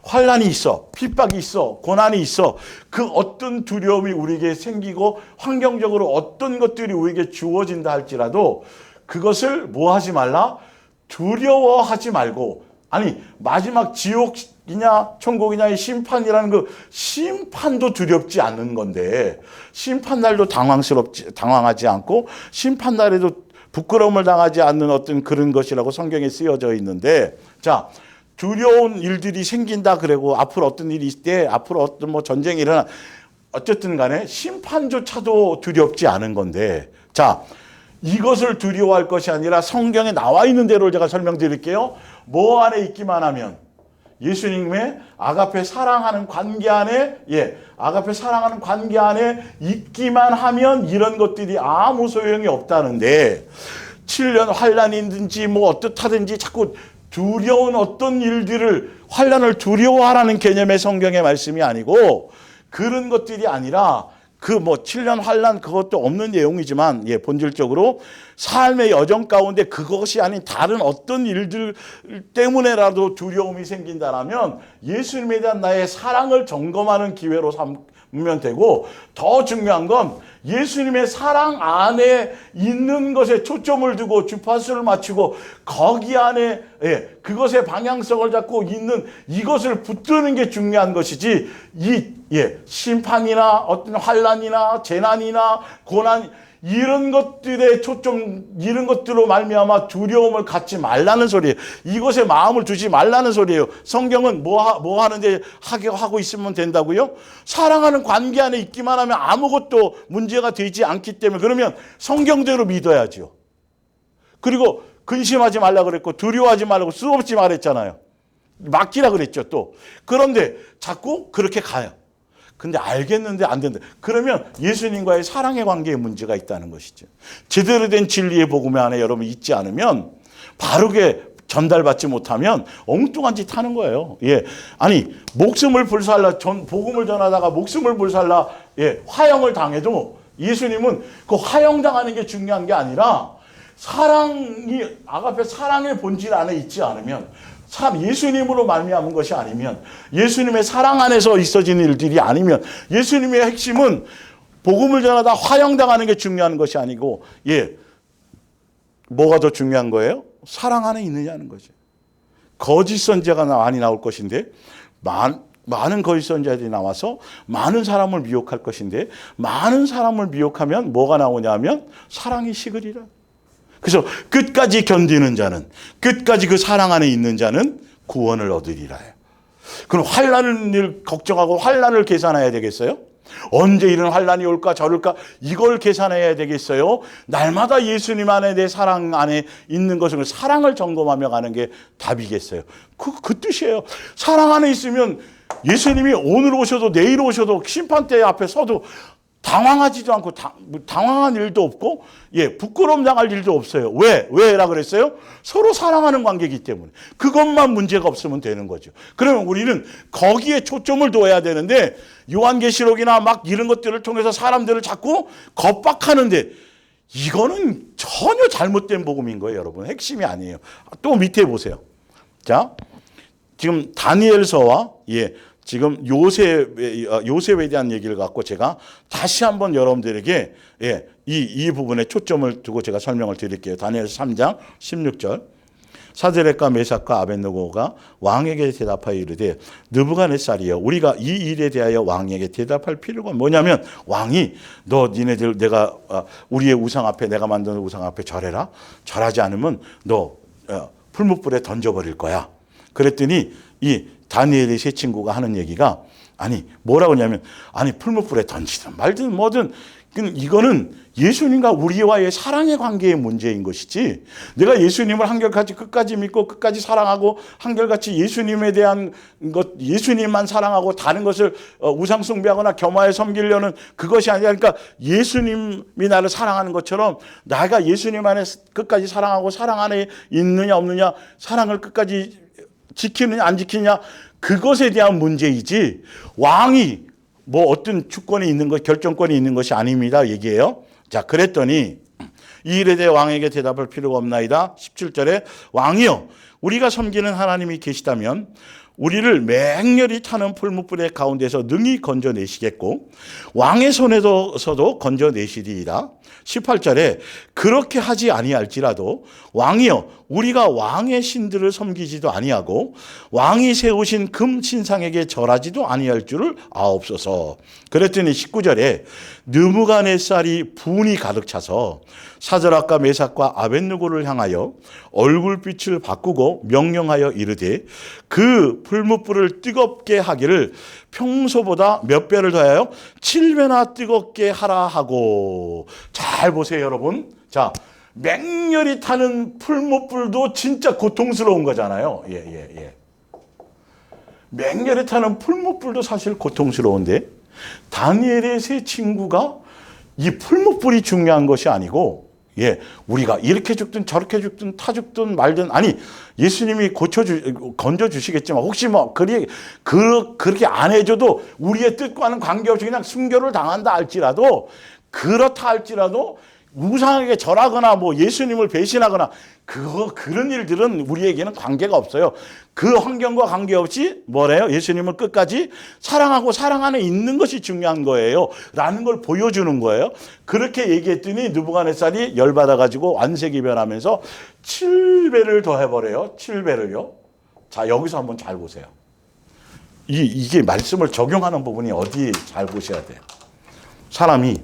환난이 있어, 핍박이 있어, 고난이 있어. 그 어떤 두려움이 우리에게 생기고 환경적으로 어떤 것들이 우리에게 주어진다 할지라도 그것을 뭐 하지 말라? 두려워하지 말고, 아니 마지막 지옥이냐 천국이냐의 심판이라는 그 심판도 두렵지 않는 건데, 심판날도 당황하지 않고 심판날에도 부끄러움을 당하지 않는 어떤 그런 것이라고 성경에 쓰여져 있는데, 자, 두려운 일들이 생긴다 그러고 앞으로 어떤 일이 있을 때, 앞으로 어떤 뭐 전쟁이 일어나, 어쨌든 간에 심판조차도 두렵지 않은 건데, 자, 이것을 두려워할 것이 아니라 성경에 나와 있는 대로 제가 설명드릴게요. 뭐 안에 있기만 하면, 예수님의 아가페 사랑하는 관계 안에, 아가페 사랑하는 관계 안에 있기만 하면 이런 것들이 아무 소용이 없다는데, 7년 환란이든지 뭐 어떻다든지 자꾸 두려운 어떤 일들을, 환란을 두려워하라는 개념의 성경의 말씀이 아니고, 그런 것들이 아니라 그 뭐 7년 환란 그것도 없는 내용이지만, 본질적으로 삶의 여정 가운데 그것이 아닌 다른 어떤 일들 때문에라도 두려움이 생긴다라면 예수님에 대한 나의 사랑을 점검하는 기회로 삼으면 되고, 더 중요한 건 예수님의 사랑 안에 있는 것에 초점을 두고 주파수를 맞추고 거기 안에 그것의 방향성을 잡고 있는 이것을 붙드는 게 중요한 것이지, 심판이나 어떤 환란이나 재난이나 고난 이런 것들에 초점, 이런 것들로 말미암아 두려움을 갖지 말라는 소리예요. 이것에 마음을 두지 말라는 소리예요. 성경은 뭐 하는데 하고 있으면 된다고요? 사랑하는 관계 안에 있기만 하면 아무것도 문제가 되지 않기 때문에, 그러면 성경대로 믿어야죠. 그리고 근심하지 말라 그랬고 두려워하지 말라고 수없이 말했잖아요. 맡기라 그랬죠 또. 그런데 자꾸 그렇게 가요. 근데 알겠는데 안 된다. 그러면 예수님과의 사랑의 관계에 문제가 있다는 것이죠. 제대로 된 진리의 복음 안에 여러분 있지 않으면, 바르게 전달받지 못하면 엉뚱한 짓 하는 거예요. 아니 목숨을 불살라 복음을 전하다가 목숨을 불살라 화형을 당해도 예수님은 그 화형당하는 게 중요한 게 아니라, 사랑이 아가페 사랑의 본질 안에 있지 않으면, 예수님으로 말미암은 것이 아니면, 예수님의 사랑 안에서 있어지는 일들이 아니면, 예수님의 핵심은 복음을 전하다 화형당하는 게 중요한 것이 아니고, 뭐가 더 중요한 거예요? 사랑 안에 있느냐는 거죠. 거짓 선지자가 많이 나올 것인데, 많은 거짓 선지자들이 나와서 많은 사람을 미혹할 것인데, 많은 사람을 미혹하면 뭐가 나오냐면 사랑이 식으리라. 그래서 끝까지 견디는 자는, 끝까지 그 사랑 안에 있는 자는 구원을 얻으리라 해요. 그럼 환난을 걱정하고 환난을 계산해야 되겠어요? 언제 이런 환난이 올까 저럴까 이걸 계산해야 되겠어요? 날마다 예수님 안에, 내 사랑 안에 있는 것을, 사랑을 점검하며 가는 게 답이겠어요? 그 뜻이에요. 사랑 안에 있으면 예수님이 오늘 오셔도 내일 오셔도 심판대 앞에 서도 당황하지도 않고 당황한 일도 없고 부끄러움 당할 일도 없어요. 왜라 그랬어요? 서로 사랑하는 관계이기 때문에. 그것만 문제가 없으면 되는 거죠. 그러면 우리는 거기에 초점을 둬야 되는데, 요한계시록이나 막 이런 것들을 통해서 사람들을 자꾸 겁박하는데, 이거는 전혀 잘못된 복음인 거예요, 여러분. 핵심이 아니에요. 또 밑에 보세요. 자, 지금 다니엘서와 지금 요셉에 대한 얘기를 갖고 제가 다시 한번 여러분들에게 이 부분에 초점을 두고 제가 설명을 드릴게요. 다니엘서 3장 16절. 사드락과 메삭과 아벳느고가 왕에게 대답하여 이르되, 느부갓네살이여, 우리가 이 일에 대하여 왕에게 대답할 필요가 뭐냐면, 왕이 니네들 내가 우리의 우상 앞에, 내가 만든 우상 앞에 절해라. 절하지 않으면 너 풀무불에 던져버릴 거야. 그랬더니 이 다니엘의 세 친구가 하는 얘기가, 뭐라고 하냐면, 풀무불에 던지든 말든 뭐든, 이거는 예수님과 우리와의 사랑의 관계의 문제인 것이지, 내가 예수님을 한결같이 끝까지 믿고 끝까지 사랑하고 한결같이 예수님에 대한 것, 예수님만 사랑하고 다른 것을 우상 숭배하거나 겸하여 섬기려는 그것이 아니라, 그러니까 예수님이 나를 사랑하는 것처럼 내가 예수님 안에 끝까지 사랑하고 사랑 안에 있느냐 없느냐, 사랑을 끝까지 지키느냐 안 지키느냐, 그것에 대한 문제이지, 왕이 뭐 어떤 주권이 있는 것, 결정권이 있는 것이 아닙니다 얘기해요. 자, 그랬더니 이 일에 대해 왕에게 대답할 필요가 없나이다. 17절에 왕이여, 우리가 섬기는 하나님이 계시다면 우리를 맹렬히 타는 풀무불의 가운데서 능히 건져내시겠고 왕의 손에서도 건져내시리이다. 18절에 그렇게 하지 아니할지라도 왕이여 우리가 왕의 신들을 섬기지도 아니하고 왕이 세우신 금 신상에게 절하지도 아니할 줄을 아옵소서. 그랬더니 19절에 느부갓네살이 분이 가득 차서 사드락과 메삭과 아벳느고를 향하여 얼굴빛을 바꾸고 명령하여 이르되 그 풀무불을 뜨겁게 하기를 평소보다 몇 배를 더하여 7배나 뜨겁게 하라 하고. 잘 보세요 여러분. 자, 맹렬히 타는 풀무불도 진짜 고통스러운 거잖아요. 맹렬히 타는 풀무불도 사실 고통스러운데 다니엘의 세 친구가 이 풀무불이 중요한 것이 아니고 우리가 이렇게 죽든 저렇게 죽든 타 죽든 말든 아니 예수님이 건져주시겠지만 혹시 뭐 그렇게 안 해줘도 우리의 뜻과는 관계없이 그냥 순교를 당한다 할지라도 그렇다 할지라도 우상에게 절하거나 뭐 예수님을 배신하거나 그런 일들은 우리에게는 관계가 없어요. 그 환경과 관계없이 뭐래요? 예수님을 끝까지 사랑하고 사랑 안에 있는 것이 중요한 거예요. 라는 걸 보여주는 거예요. 그렇게 얘기했더니 느부갓네살이 열받아가지고 안색이 변하면서 7배를 더해버려요. 7배를요. 자, 여기서 한번 잘 보세요. 이게 말씀을 적용하는 부분이 어디 잘 보셔야 돼요. 사람이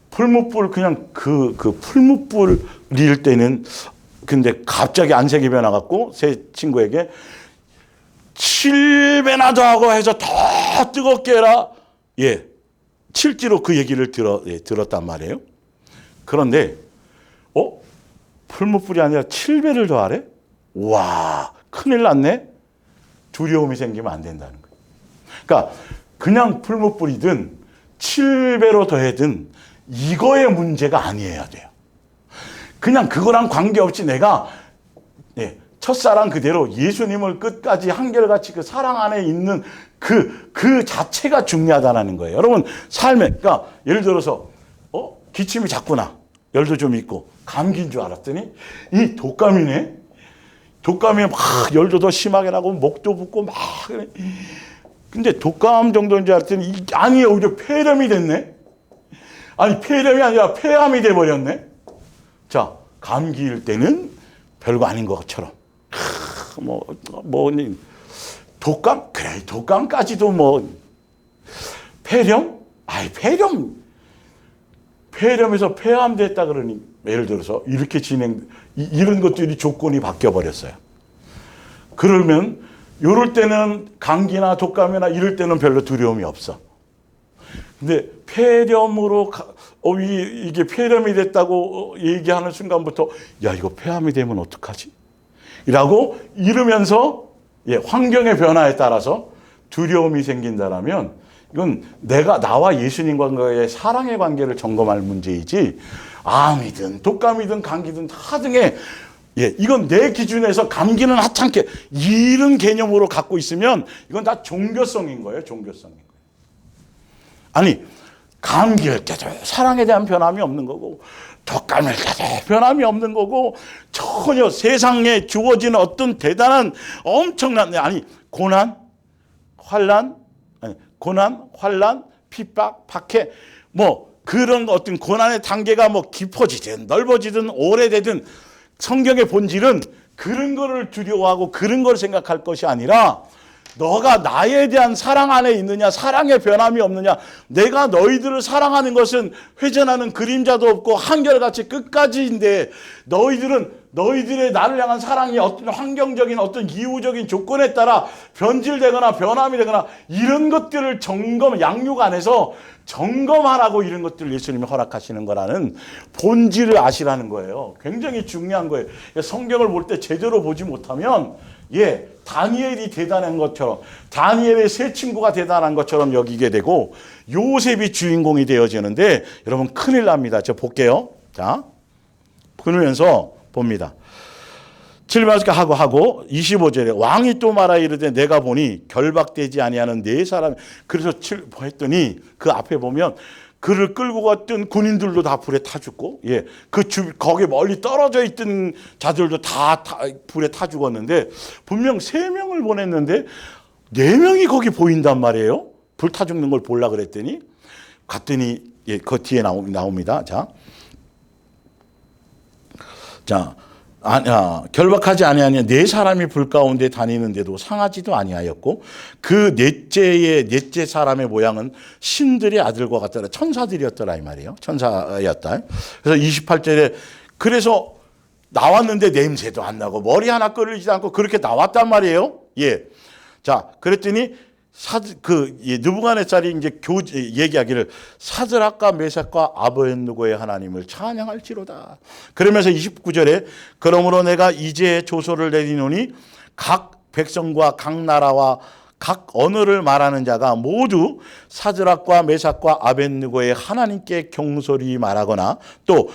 풀무불 그냥 그 풀무불일 때는 근데 갑자기 안색이 변화갖고 새 친구에게 7배나 더 하고 해서 더 뜨겁게 해라. 실제로 그 얘기를 들었단 말이에요. 그런데 풀무불이 아니라 7배를 더 하래? 와, 큰일 났네. 두려움이 생기면 안 된다는 거예요. 그러니까 그냥 풀무불이든 7배로 더해든 이거의 문제가 아니어야 돼요. 그냥 그거랑 관계없이 내가 첫사랑 그대로 예수님을 끝까지 한결같이 그 사랑 안에 있는 그 자체가 중요하다는 거예요. 여러분 삶에 그러니까 예를 들어서 기침이 자꾸 나. 열도 좀 있고 감기인 줄 알았더니 이 독감이네. 독감이 막 열도 더 심하게 나고 목도 붓고 막 근데 독감 정도인 줄 알았더니 아니에요. 오히려 폐렴이 됐네. 아니 폐렴이 아니라 폐암이 돼버렸네. 자, 감기일 때는 별거 아닌 것처럼 독감? 그래 독감까지도 폐렴? 폐렴에서 폐암 됐다 그러니 예를 들어서 이렇게 이런 것들이 조건이 바뀌어 버렸어요. 그러면 이럴 때는 감기나 독감이나 이럴 때는 별로 두려움이 없어. 근데 폐렴으로 이게 폐렴이 됐다고 얘기하는 순간부터 야 이거 폐암이 되면 어떡하지? 라고 이러면서 환경의 변화에 따라서 두려움이 생긴다라면 이건 나와 예수님과의 사랑의 관계를 점검할 문제이지 암이든 독감이든 감기든 하등의 이건 내 기준에서 감기는 하찮게 이런 개념으로 갖고 있으면 이건 다 종교성인 거예요. 종교성인 거예요. 아니 감기일 때도 사랑에 대한 변함이 없는 거고 독감일 때도 변함이 없는 거고 전혀 세상에 주어지는 어떤 대단한 엄청난 고난, 환란, 핍박, 박해 그런 어떤 고난의 단계가 깊어지든 넓어지든 오래되든 성경의 본질은 그런 거를 두려워하고 그런 걸 생각할 것이 아니라 너가 나에 대한 사랑 안에 있느냐, 사랑의 변함이 없느냐, 내가 너희들을 사랑하는 것은 회전하는 그림자도 없고 한결같이 끝까지인데 너희들의 나를 향한 사랑이 어떤 환경적인 어떤 이유적인 조건에 따라 변질되거나 변함이 되거나 이런 것들을 양육 안에서 점검하라고 이런 것들을 예수님이 허락하시는 거라는 본질을 아시라는 거예요. 굉장히 중요한 거예요. 성경을 볼 때 제대로 보지 못하면 다니엘이 대단한 것처럼 다니엘의 세 친구가 대단한 것처럼 여기게 되고 요셉이 주인공이 되어지는데 여러분 큰일 납니다. 저 볼게요. 자, 보면서 봅니다. 7절까지 하고 25절에 왕이 또 말하 이르되 내가 보니 결박되지 아니하는 네 사람 그래서 했더니 그 앞에 보면 그를 끌고 갔던 군인들도 다 불에 타 죽고, 예, 거기 멀리 떨어져 있던 자들도 다 불에 타 죽었는데, 분명 3명을 보냈는데 4명이 거기 보인단 말이에요. 불 타 죽는 걸 보려 그랬더니 갔더니, 예, 그 뒤에 나옵니다. 자, 결박하지 아니하니 4사람이 불 가운데 다니는데도 상하지도 아니하였고, 그 넷째 사람의 모양은 신들의 아들과 같더라. 천사들이었더라 이 말이에요. 천사였다. 그래서 28절에 그래서 나왔는데 냄새도 안 나고 머리 하나 끓이지도 않고 그렇게 나왔단 말이에요. 예. 자, 그랬더니 느부갓네살이 이제 얘기하기를 사드락과 메삭과 아벳느고의 하나님을 찬양할지로다. 그러면서 29절에 그러므로 내가 이제 조소를 내리노니 각 백성과 각 나라와 각 언어를 말하는 자가 모두 사드락과 메삭과 아벳느고의 하나님께 경솔히 말하거나 또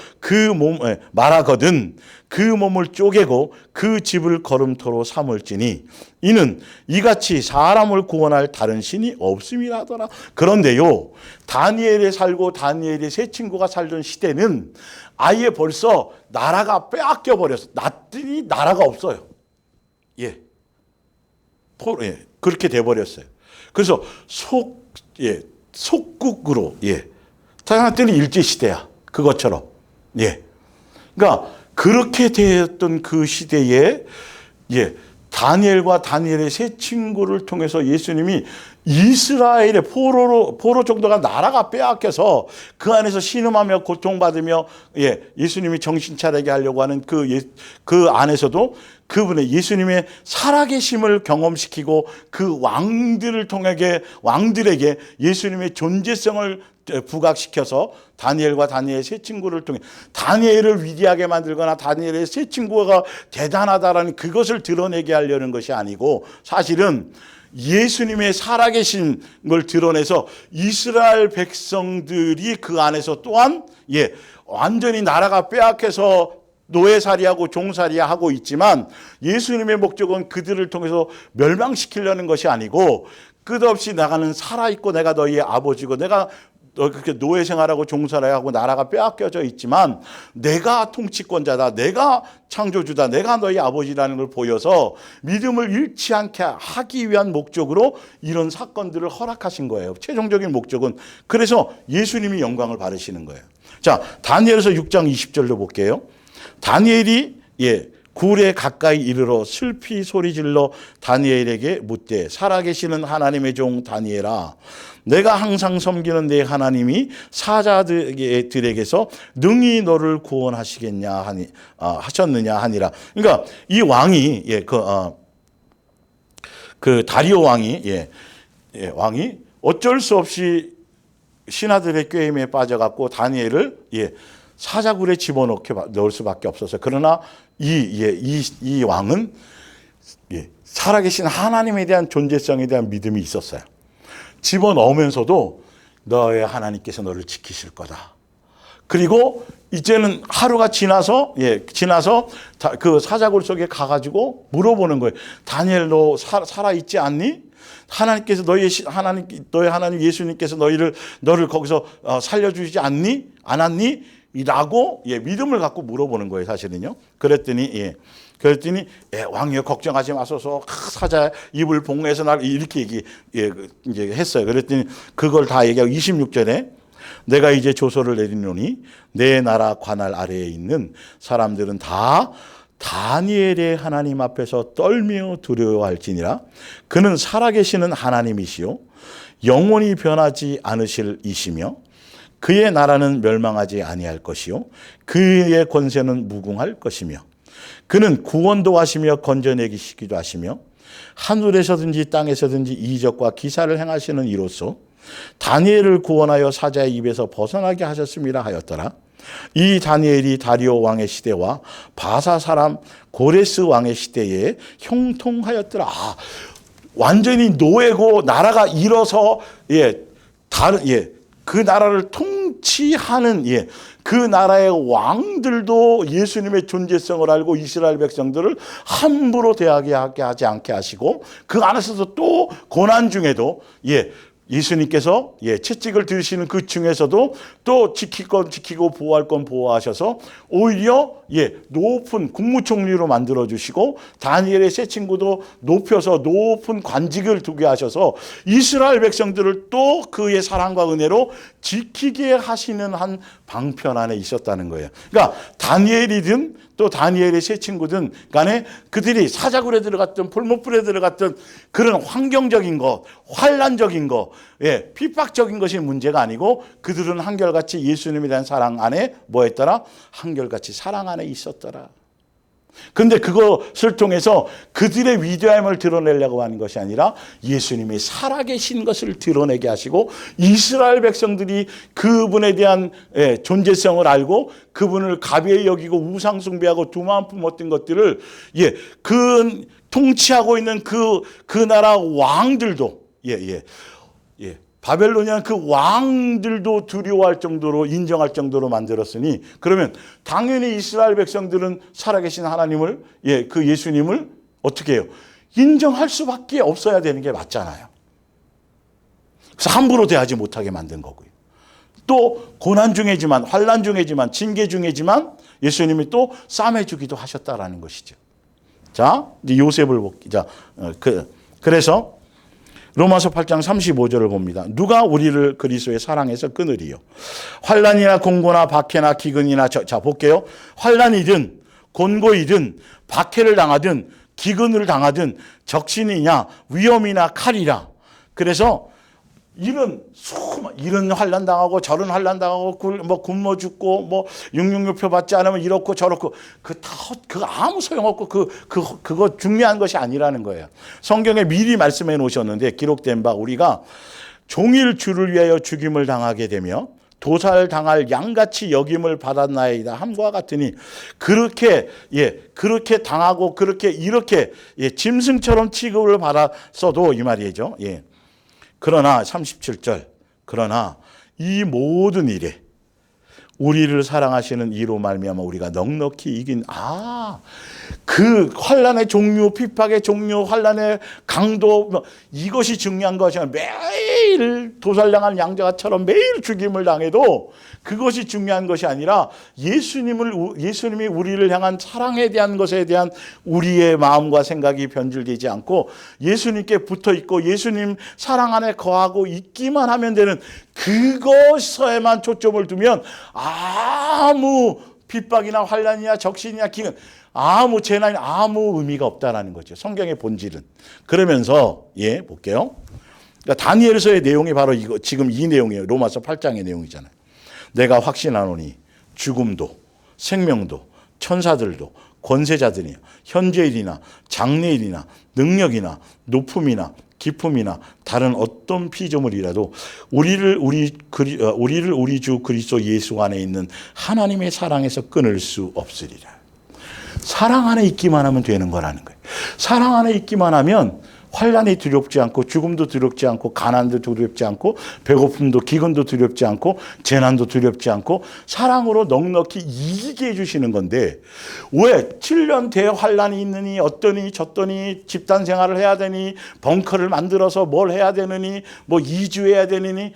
말하거든 그 몸을 쪼개고 그 집을 걸음토로 삼을지니 이는 이같이 사람을 구원할 다른 신이 없음이라더라. 그런데요, 다니엘이 살고 다니엘의 세 친구가 살던 시대는 아예 벌써 나라가 빼앗겨 버렸어. 났더니 나라가 없어요. 예. 그렇게 돼버렸어요. 그래서 속국으로, 태어났더니 일제시대야. 그것처럼. 예. 그러니까, 그렇게 되었던 그 시대에, 다니엘과 다니엘의 세 친구를 통해서 예수님이 이스라엘의 포로 정도가 나라가 빼앗겨서 그 안에서 신음하며 고통받으며 예수님이 정신 차리게 하려고 하는 그 안에서도 그분의 예수님의 살아계심을 경험시키고 그 왕들에게 예수님의 존재성을 부각시켜서 다니엘과 다니엘의 세 친구를 통해 다니엘을 위대하게 만들거나 다니엘의 세 친구가 대단하다라는 그것을 드러내게 하려는 것이 아니고 사실은 예수님의 살아계신 걸 드러내서 이스라엘 백성들이 그 안에서 또한 완전히 나라가 빼앗겨서 노예살이하고 종살이하고 있지만 예수님의 목적은 그들을 통해서 멸망시키려는 것이 아니고 끝없이 나가는 살아있고 내가 너희의 아버지고 내가 그렇게 노예 생활하고 종살이하고 나라가 빼앗겨져 있지만 내가 통치권자다, 내가 창조주다, 내가 너희 아버지라는 걸 보여서 믿음을 잃지 않게 하기 위한 목적으로 이런 사건들을 허락하신 거예요. 최종적인 목적은 그래서 예수님이 영광을 받으시는 거예요. 자, 다니엘서 6장 20절로 볼게요. 다니엘이 굴에 가까이 이르러 슬피 소리질러 다니엘에게 묻되 살아계시는 하나님의 종 다니엘아, 내가 항상 섬기는 내 하나님이 사자들에게서 능히 너를 구원하시겠냐 하셨느냐 하니라. 그러니까 이 왕이 그 다리오 왕이 왕이 어쩔 수 없이 신하들의 꾀임에 빠져갖고 다니엘을 사자굴에 집어넣을 수밖에 없었어요. 그러나 이 왕은 살아계신 하나님에 대한 존재성에 대한 믿음이 있었어요. 집어넣으면서도 너의 하나님께서 너를 지키실 거다. 그리고 이제는 하루가 지나서 그 사자굴 속에 가가지고 물어보는 거예요. 다니엘 너 살아있지 않니? 하나님께서 너의 하나님 예수님께서 너를 거기서 살려주지 않았니? 라고 믿음을 갖고 물어보는 거예요, 사실은요. 그랬더니 왕이여 걱정하지 마소서 사자 입을 봉해서 날 이렇게 이제 했어요. 그랬더니 그걸 다 얘기하고 26절에 내가 이제 조서를 내리노니 내 나라 관할 아래에 있는 사람들은 다 다니엘의 하나님 앞에서 떨며 두려워할지니라. 그는 살아계시는 하나님이시요 영원히 변하지 않으실 이시며 그의 나라는 멸망하지 아니할 것이요 그의 권세는 무궁할 것이며 그는 구원도 하시며 건져내기시기도 하시며 하늘에서든지 땅에서든지 이적과 기사를 행하시는 이로써 다니엘을 구원하여 사자의 입에서 벗어나게 하셨습니다 하였더라. 이 다니엘이 다리오 왕의 시대와 바사 사람 고레스 왕의 시대에 형통하였더라. 완전히 노예고 나라가 잃어서 그 나라를 통치하는 그 나라의 왕들도 예수님의 존재성을 알고 이스라엘 백성들을 함부로 대하게 하지 않게 하시고 그 안에서도 또 고난 중에도 예수님께서 채찍을 들으시는 그 중에서도 또 지킬 건 지키고 보호할 건 보호하셔서 오히려 높은 국무총리로 만들어 주시고 다니엘의 세 친구도 높여서 높은 관직을 두게 하셔서 이스라엘 백성들을 또 그의 사랑과 은혜로 지키게 하시는 한 방편 안에 있었다는 거예요. 그러니까 다니엘이든 또 다니엘의 세 친구든 간에 그들이 사자굴에 들어갔든 풀무불에 들어갔든 그런 환경적인 것, 환란적인 것, 핍박적인 것이 문제가 아니고 그들은 한결같이 예수님에 대한 사랑 안에 뭐 했더라? 한결같이 사랑 안에 있었더라. 근데 그것을 통해서 그들의 위대함을 드러내려고 하는 것이 아니라 예수님이 살아계신 것을 드러내게 하시고 이스라엘 백성들이 그분에 대한 존재성을 알고 그분을 가벼이 여기고 우상 숭배하고 두만 품었던 것들을 그 통치하고 있는 그 나라 왕들도 바벨로니아 그 왕들도 두려워할 정도로 인정할 정도로 만들었으니 그러면 당연히 이스라엘 백성들은 살아계신 하나님을 그 예수님을 어떻게 해요? 인정할 수밖에 없어야 되는 게 맞잖아요. 그래서 함부로 대하지 못하게 만든 거고요. 또 고난 중이지만 환난 중이지만 징계 중이지만 예수님이 또 싸매 주기도 하셨다라는 것이죠. 자, 이제 요셉을 볼게요. 그래서 로마서 8장 35절을 봅니다. 누가 우리를 그리스도의 사랑에서 끊으리요? 환난이나 공고나 박해나 기근이나 자 볼게요. 환난이든 곤고이든 박해를 당하든 기근을 당하든 적신이냐 위험이나 칼이라. 그래서 이런 환난 당하고 저런 환난 당하고 굶어 죽고 666표 받지 않으면 이렇고 저렇고 그거 아무 소용없고 그거 중요한 것이 아니라는 거예요. 성경에 미리 말씀해 놓으셨는데 기록된 바 우리가 종일 주를 위하여 죽임을 당하게 되며 도살당할 양같이 여김을 받았나이다 함과 같으니 그렇게 당하고 이렇게 짐승처럼 취급을 받았어도 이 말이죠. 그러나 37절 그러나 이 모든 일에 우리를 사랑하시는 이로 말미암아 우리가 넉넉히 이긴 그 환난의 종류, 핍박의 종류, 환난의 강도 이것이 중요한 것이 아니라 매일 도살당한 양자처럼 매일 죽임을 당해도 그것이 중요한 것이 아니라 예수님이 우리를 향한 사랑에 대한 것에 대한 우리의 마음과 생각이 변질되지 않고 예수님께 붙어 있고 예수님 사랑 안에 거하고 있기만 하면 되는 그것에만 초점을 두면 아무 핍박이나 환난이나 적신이나 기근 아무 재난이 아무 의미가 없다라는 거죠. 성경의 본질은. 그러면서 볼게요. 그러니까 다니엘서의 내용이 바로 이거 지금 이 내용이에요. 로마서 8장의 내용이잖아요. 내가 확신하노니 죽음도 생명도 천사들도 권세자들이나 현재일이나 장래일이나 능력이나 높음이나 기쁨이나 다른 어떤 피조물이라도 우리를 우리 주 그리스도 예수 안에 있는 하나님의 사랑에서 끊을 수 없으리라. 사랑 안에 있기만 하면 되는 거라는 거예요. 사랑 안에 있기만 하면 환난이 두렵지 않고 죽음도 두렵지 않고 가난도 두렵지 않고 배고픔도 기근도 두렵지 않고 재난도 두렵지 않고 사랑으로 넉넉히 이기게 해주시는 건데 왜 7년 대환난이 있느니 어떠니 저떠니 집단 생활을 해야 되니 벙커를 만들어서 뭘 해야 되느니 이주해야 되느니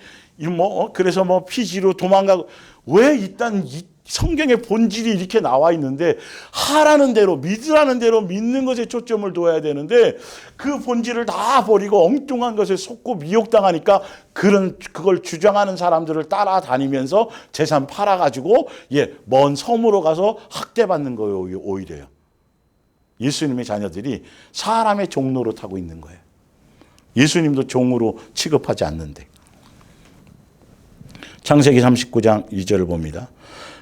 그래서 피지로 도망가고 왜 일단 성경의 본질이 이렇게 나와 있는데 하라는 대로 믿으라는 대로 믿는 것에 초점을 둬야 되는데 그 본질을 다 버리고 엉뚱한 것에 속고 미혹당하니까 그걸 주장하는 사람들을 따라다니면서 재산 팔아가지고 먼 섬으로 가서 학대받는 거예요. 오히려요. 예수님의 자녀들이 사람의 종로로 타고 있는 거예요. 예수님도 종으로 취급하지 않는데. 창세기 39장 2절을 봅니다.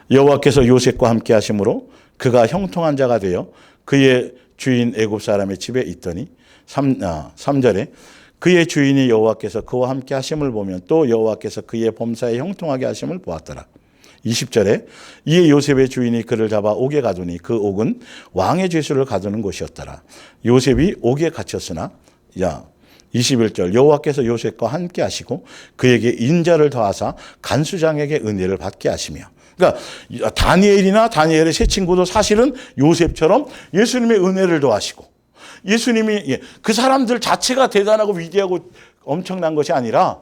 여호와께서 요셉과 함께 하심으로 그가 형통한 자가 되어 그의 주인 애굽 사람의 집에 있더니 3절에 그의 주인이 여호와께서 그와 함께 하심을 보면 또 여호와께서 그의 범사에 형통하게 하심을 보았더라. 20절에 이에 요셉의 주인이 그를 잡아 옥에 가두니 그 옥은 왕의 죄수를 가두는 곳이었더라. 요셉이 옥에 갇혔으나 21절 여호와께서 요셉과 함께 하시고 그에게 인자를 더하사 간수장에게 은혜를 받게 하시며 그러니까 다니엘의 세 친구도 사실은 요셉처럼 예수님의 은혜를 더하시고 예수님이 그 사람들 자체가 대단하고 위대하고 엄청난 것이 아니라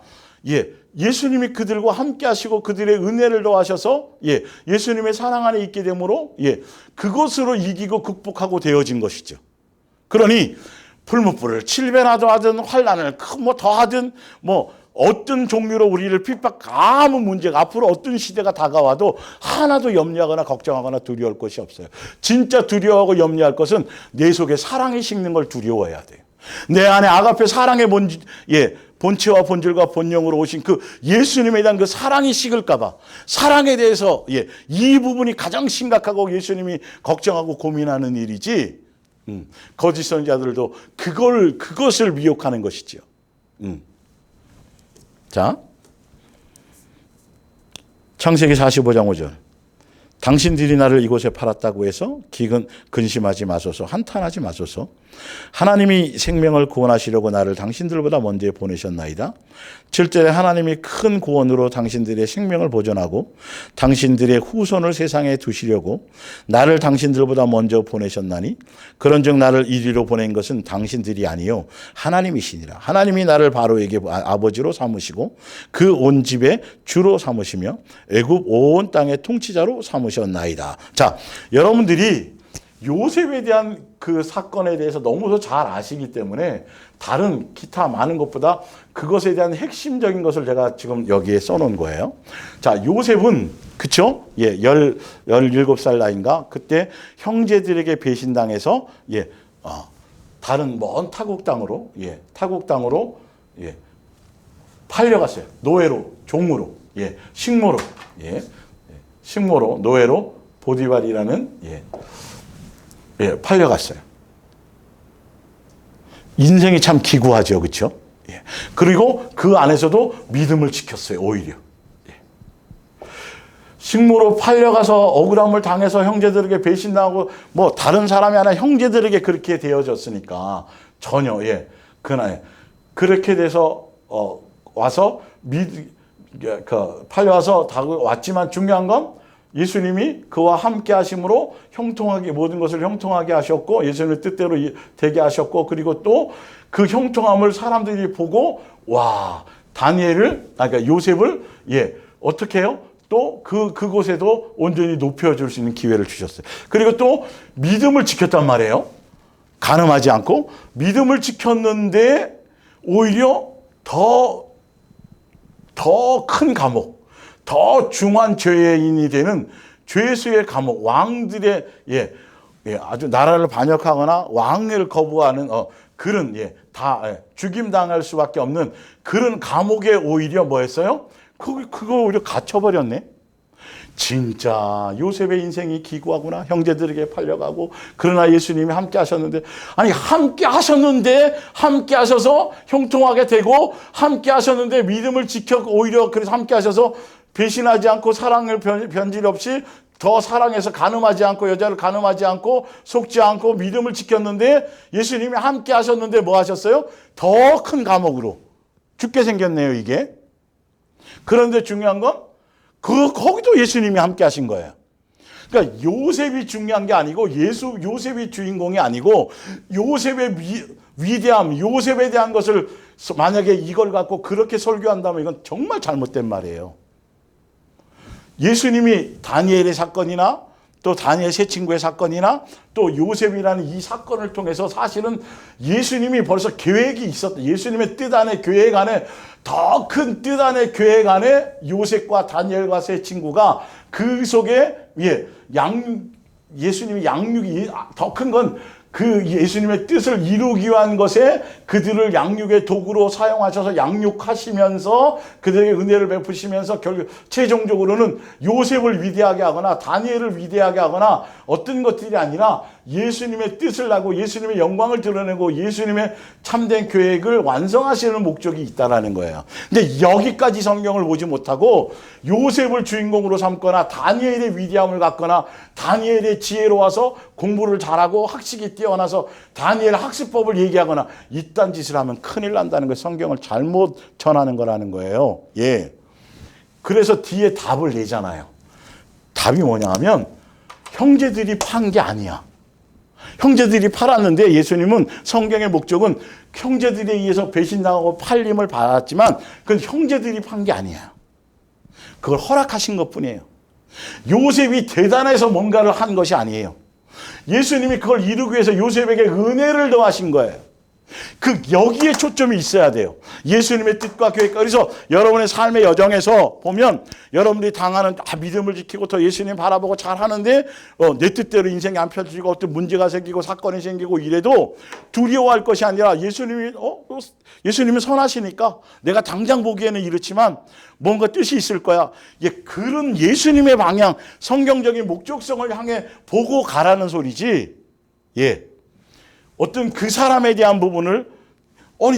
예수님이 그들과 함께 하시고 그들의 은혜를 더하셔서 예수님의 사랑 안에 있게 되므로 그것으로 이기고 극복하고 되어진 것이죠. 그러니 불못불을 7배나 더하든 환난을 뭐 더하든 뭐 어떤 종류로 우리를 핍박 아무 문제가 앞으로 어떤 시대가 다가와도 하나도 염려하거나 걱정하거나 두려울 것이 없어요. 진짜 두려워하고 염려할 것은 내 속에 사랑이 식는 걸 두려워해야 돼요. 내 안에 아가페 사랑의 본체와 본질과 본령으로 오신 그 예수님에 대한 그 사랑이 식을까 봐 사랑에 대해서 이 부분이 가장 심각하고 예수님이 걱정하고 고민하는 일이지. 거짓 선지자들도 그것을 미혹하는 것이지요. 자, 창세기 45장 5절. 당신들이 나를 이곳에 팔았다고 해서 근심하지 마소서, 한탄하지 마소서. 하나님이 생명을 구원하시려고 나를 당신들보다 먼저 보내셨나이다. 7절에 하나님이 큰 구원으로 당신들의 생명을 보존하고 당신들의 후손을 세상에 두시려고 나를 당신들보다 먼저 보내셨나니 그런즉 나를 이리로 보낸 것은 당신들이 아니요 하나님이시니라. 하나님이 나를 바로에게 아버지로 삼으시고 그 온 집의 주로 삼으시며 애굽 온 땅의 통치자로 삼으셨나이다. 자, 여러분들이 요셉에 대한 그 사건에 대해서 너무도 잘 아시기 때문에 다른 기타 많은 것보다 그것에 대한 핵심적인 것을 제가 지금 여기에 써놓은 거예요. 자, 요셉은 그쵸? 17살 나이인가? 그때 형제들에게 배신당해서 다른 먼 타국 땅으로 팔려갔어요. 노예로, 종으로, 식모로, 노예로 보디발이라는 팔려갔어요. 인생이 참 기구하죠, 그렇죠? 그리고 그 안에서도 믿음을 지켰어요, 오히려. 식모로 팔려가서 억울함을 당해서 형제들에게 배신당하고 뭐 다른 사람이 아니라 형제들에게 그렇게 되어졌으니까 전혀 그날 그렇게 돼서 와서 팔려와서 왔지만 중요한 건 예수님이 그와 함께 하심으로 형통하게 모든 것을 형통하게 하셨고 예수님의 뜻대로 되게 하셨고 그리고 또 그 형통함을 사람들이 보고 와 다니엘을 그러니까 요셉을 어떻게 해요? 또 그곳에도 온전히 높여줄 수 있는 기회를 주셨어요. 그리고 또 믿음을 지켰단 말이에요. 간음하지 않고 믿음을 지켰는데 오히려 더 큰 감옥, 더 중한 죄인이 되는 죄수의 감옥, 왕들의 아주 나라를 반역하거나 왕을 거부하는 그런 다 죽임 당할 수밖에 없는 그런 감옥에 오히려 뭐했어요? 그거 오히려 갇혀버렸네. 진짜 요셉의 인생이 기구하구나. 형제들에게 팔려가고 그러나 예수님이 함께 하셨는데 아니 함께 하셔서 형통하게 되고 함께 하셨는데 믿음을 지켜 오히려 그래서 함께 하셔서 배신하지 않고 사랑을 변질 없이 더 사랑해서 간음하지 않고 여자를 간음하지 않고 속지 않고 믿음을 지켰는데 예수님이 함께 하셨는데 뭐 하셨어요? 더 큰 감옥으로 죽게 생겼네요 이게. 그런데 중요한 건 거기도 예수님이 함께 하신 거예요. 그러니까 요셉이 중요한 게 아니고 요셉이 주인공이 아니고 요셉의 위대함, 요셉에 대한 것을 만약에 이걸 갖고 그렇게 설교한다면 이건 정말 잘못된 말이에요. 예수님이 다니엘의 사건이나 또 다니엘 세 친구의 사건이나 또 요셉이라는 이 사건을 통해서 사실은 예수님이 벌써 계획이 있었다. 예수님의 뜻 안에 계획 안에 더 큰 뜻 안에 계획 안에 요셉과 다니엘과 세 친구가 그 속에 예수님의 양육이 더 큰 건 그 예수님의 뜻을 이루기 위한 것에 그들을 양육의 도구로 사용하셔서 양육하시면서 그들에게 은혜를 베푸시면서 결국 최종적으로는 요셉을 위대하게 하거나 다니엘을 위대하게 하거나 어떤 것들이 아니라 예수님의 뜻을 하고 예수님의 영광을 드러내고 예수님의 참된 계획을 완성하시는 목적이 있다라는 거예요. 근데 여기까지 성경을 보지 못하고 요셉을 주인공으로 삼거나 다니엘의 위대함을 갖거나 다니엘의 지혜로 와서 공부를 잘하고 학식이 뛰어나서 다니엘 학습법을 얘기하거나 이딴 짓을 하면 큰일 난다는 거 성경을 잘못 전하는 거라는 거예요. 그래서 뒤에 답을 내잖아요. 답이 뭐냐 하면 형제들이 판 게 아니야. 형제들이 팔았는데 예수님은 성경의 목적은 형제들에 의해서 배신당하고 팔림을 받았지만 그건 형제들이 판 게 아니에요. 그걸 허락하신 것뿐이에요. 요셉이 대단해서 뭔가를 한 것이 아니에요. 예수님이 그걸 이루기 위해서 요셉에게 은혜를 더하신 거예요. 여기에 초점이 있어야 돼요. 예수님의 뜻과 계획과. 그래서 여러분의 삶의 여정에서 보면 여러분들이 당하는 믿음을 지키고 더 예수님 바라보고 잘 하는데 내 뜻대로 인생이 안 펼쳐지고 어떤 문제가 생기고 사건이 생기고 이래도 두려워할 것이 아니라 예수님이 선하시니까 내가 당장 보기에는 이렇지만 뭔가 뜻이 있을 거야. 그런 예수님의 방향, 성경적인 목적성을 향해 보고 가라는 소리지. 어떤 그 사람에 대한 부분을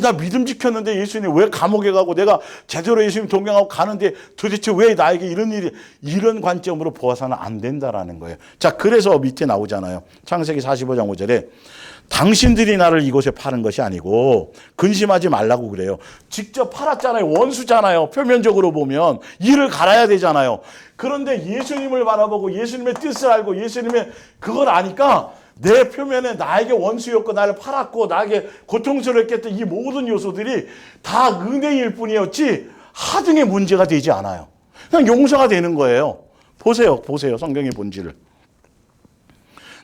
나 믿음 지켰는데 예수님 왜 감옥에 가고 내가 제대로 예수님 동경하고 가는데 도대체 왜 나에게 이런 관점으로 보아서는 안 된다라는 거예요. 자, 그래서 밑에 나오잖아요. 창세기 45장 5절에 당신들이 나를 이곳에 파는 것이 아니고 근심하지 말라고 그래요. 직접 팔았잖아요. 원수잖아요. 표면적으로 보면 이를 갈아야 되잖아요. 그런데 예수님을 바라보고 예수님의 뜻을 알고 예수님의 그걸 아니까 내 표면에 나에게 원수였고 나를 팔았고 나에게 고통스럽게 했던 이 모든 요소들이 다 은혜일 뿐이었지 하등의 문제가 되지 않아요. 그냥 용서가 되는 거예요. 보세요. 성경의 본질을.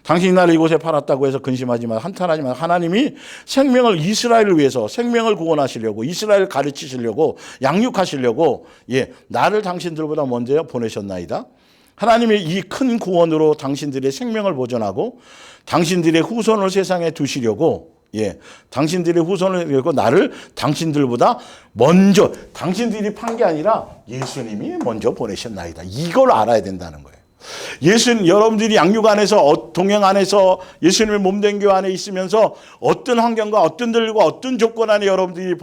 당신이 나를 이곳에 팔았다고 해서 근심하지 마, 한탄하지 마. 하나님이 생명을 이스라엘을 위해서 생명을 구원하시려고 이스라엘을 가르치시려고 양육하시려고 나를 당신들보다 먼저 보내셨나이다. 하나님이 이 큰 구원으로 당신들의 생명을 보존하고 당신들의 후손을 세상에 두시려고 당신들의 후손을 두고 나를 당신들보다 먼저 당신들이 판 게 아니라 예수님이 먼저 보내셨나이다. 이걸 알아야 된다는 거예요. 여러분들이 양육 안에서 동행 안에서 예수님의 몸된 교회 안에 있으면서 어떤 환경과 어떤 들과 어떤 조건 안에 여러분들이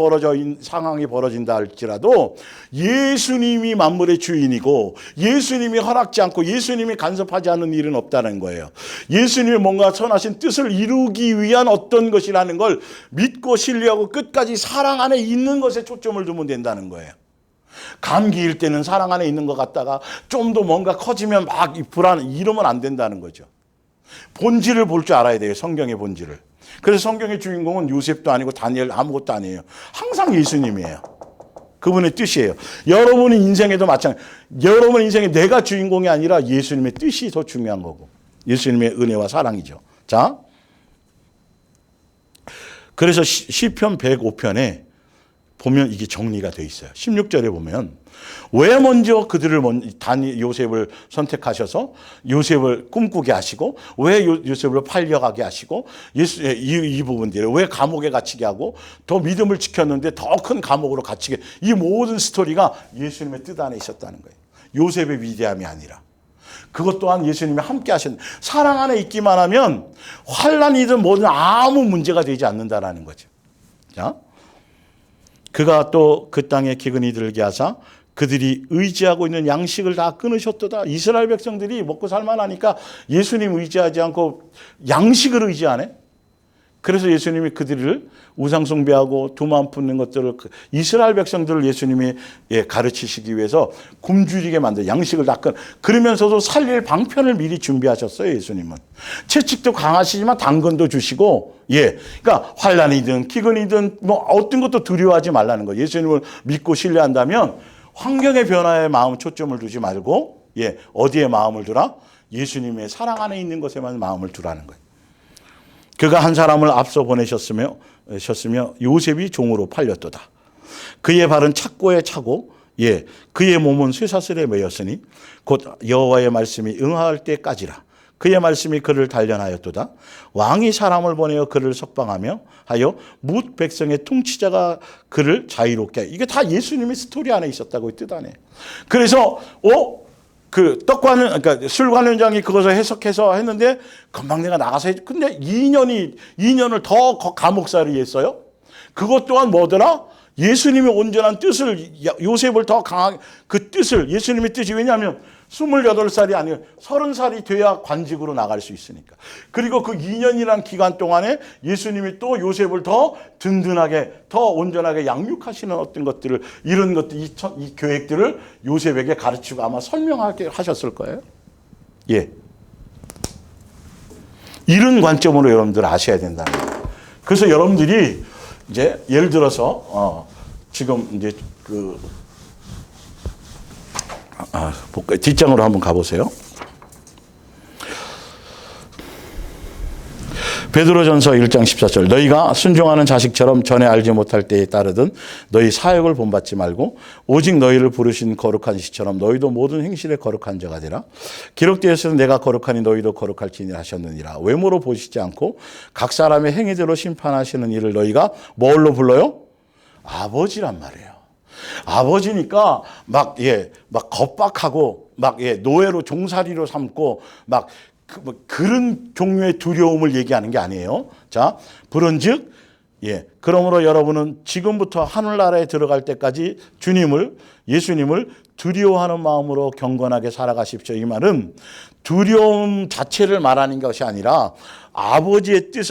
상황이 벌어진다 할지라도 예수님이 만물의 주인이고 예수님이 허락지 않고 예수님이 간섭하지 않는 일은 없다는 거예요. 예수님이 뭔가 선하신 뜻을 이루기 위한 어떤 것이라는 걸 믿고 신뢰하고 끝까지 사랑 안에 있는 것에 초점을 두면 된다는 거예요. 감기일 때는 사랑 안에 있는 것 같다가 좀 더 뭔가 커지면 막 불안 이러면 안 된다는 거죠. 본질을 볼 줄 알아야 돼요. 성경의 본질을. 그래서 성경의 주인공은 요셉도 아니고 다니엘 아무것도 아니에요. 항상 예수님이에요. 그분의 뜻이에요. 여러분의 인생에도 마찬가지. 여러분 인생에 내가 주인공이 아니라 예수님의 뜻이 더 중요한 거고 예수님의 은혜와 사랑이죠. 자, 그래서 시편 105편에 보면 이게 정리가 돼 있어요. 16절에 보면 왜 먼저 요셉을 선택하셔서 요셉을 꿈꾸게 하시고 왜 요셉을 팔려가게 하시고 이 부분들을 왜 감옥에 갇히게 하고 더 믿음을 지켰는데 더 큰 감옥으로 갇히게 이 모든 스토리가 예수님의 뜻 안에 있었다는 거예요. 요셉의 위대함이 아니라 그것 또한 예수님이 함께 하신 사랑 안에 있기만 하면 환난이든 뭐든 아무 문제가 되지 않는다라는 거죠. 자, 그가 또 그 땅에 기근이 들게 하사 그들이 의지하고 있는 양식을 다 끊으셨도다. 이스라엘 백성들이 먹고 살만하니까 예수님 의지하지 않고 양식을 의지하네. 그래서 예수님이 그들을 우상숭배하고 두만 푸는 것들을 이스라엘 백성들을 예수님이 가르치시기 위해서 굶주리게 만든 양식을 다 그러면서도 살릴 방편을 미리 준비하셨어요. 예수님은 채찍도 강하시지만 당근도 주시고 그러니까 환난이든 기근이든 뭐 어떤 것도 두려워하지 말라는 거예요. 예수님을 믿고 신뢰한다면 환경의 변화에 마음 초점을 두지 말고 어디에 마음을 두라? 예수님의 사랑 안에 있는 것에만 마음을 두라는 거예요. 그가 한 사람을 앞서 보내셨으며 요셉이 종으로 팔렸도다. 그의 발은 착고에 차고 그의 몸은 쇠사슬에 매였으니 곧 여호와의 말씀이 응할 때까지라. 그의 말씀이 그를 단련하였도다. 왕이 사람을 보내어 그를 석방하며 하여 뭇 백성의 통치자가 그를 자유롭게 하여. 이게 다 예수님의 스토리 안에 있었다고 뜻 안에. 그래서 그러니까 술관원장이 그것을 해석해서 했는데 금방 내가 나가서 근데 2년을 더 감옥살이 했어요. 그것 또한 뭐더라? 예수님의 온전한 뜻을 요셉을 더 강하게 그 뜻을 예수님의 뜻이 왜냐하면 28살이 아니고 30살이 돼야 관직으로 나갈 수 있으니까. 그리고 그 2년이라는 기간 동안에 예수님이 또 요셉을 더 든든하게 더 온전하게 양육하시는 어떤 것들을 이런 것들 이 계획들을 요셉에게 가르치고 아마 설명하게 하셨을 거예요. 이런 관점으로 여러분들 아셔야 된다는 거예요. 그래서 여러분들이 이제 예를 들어서 지금 이제 볼까요? 뒷장으로 한번 가보세요. 베드로전서 1장 14절 너희가 순종하는 자식처럼 전에 알지 못할 때에 따르든 너희 사역을 본받지 말고 오직 너희를 부르신 거룩한 시처럼 너희도 모든 행실에 거룩한 자가 되라. 기록되었으니 내가 거룩하니 너희도 거룩할지니라 하셨느니라. 외모로 보시지 않고 각 사람의 행위대로 심판하시는 이를 너희가 뭘로 불러요? 아버지란 말이에요. 아버지니까 막 겁박하고 노예로 종살이로 삼고 그런 종류의 두려움을 얘기하는 게 아니에요. 자, 그런즉 그러므로 여러분은 지금부터 하늘나라에 들어갈 때까지 예수님을 두려워하는 마음으로 경건하게 살아가십시오. 이 말은 두려움 자체를 말하는 것이 아니라 아버지의 뜻,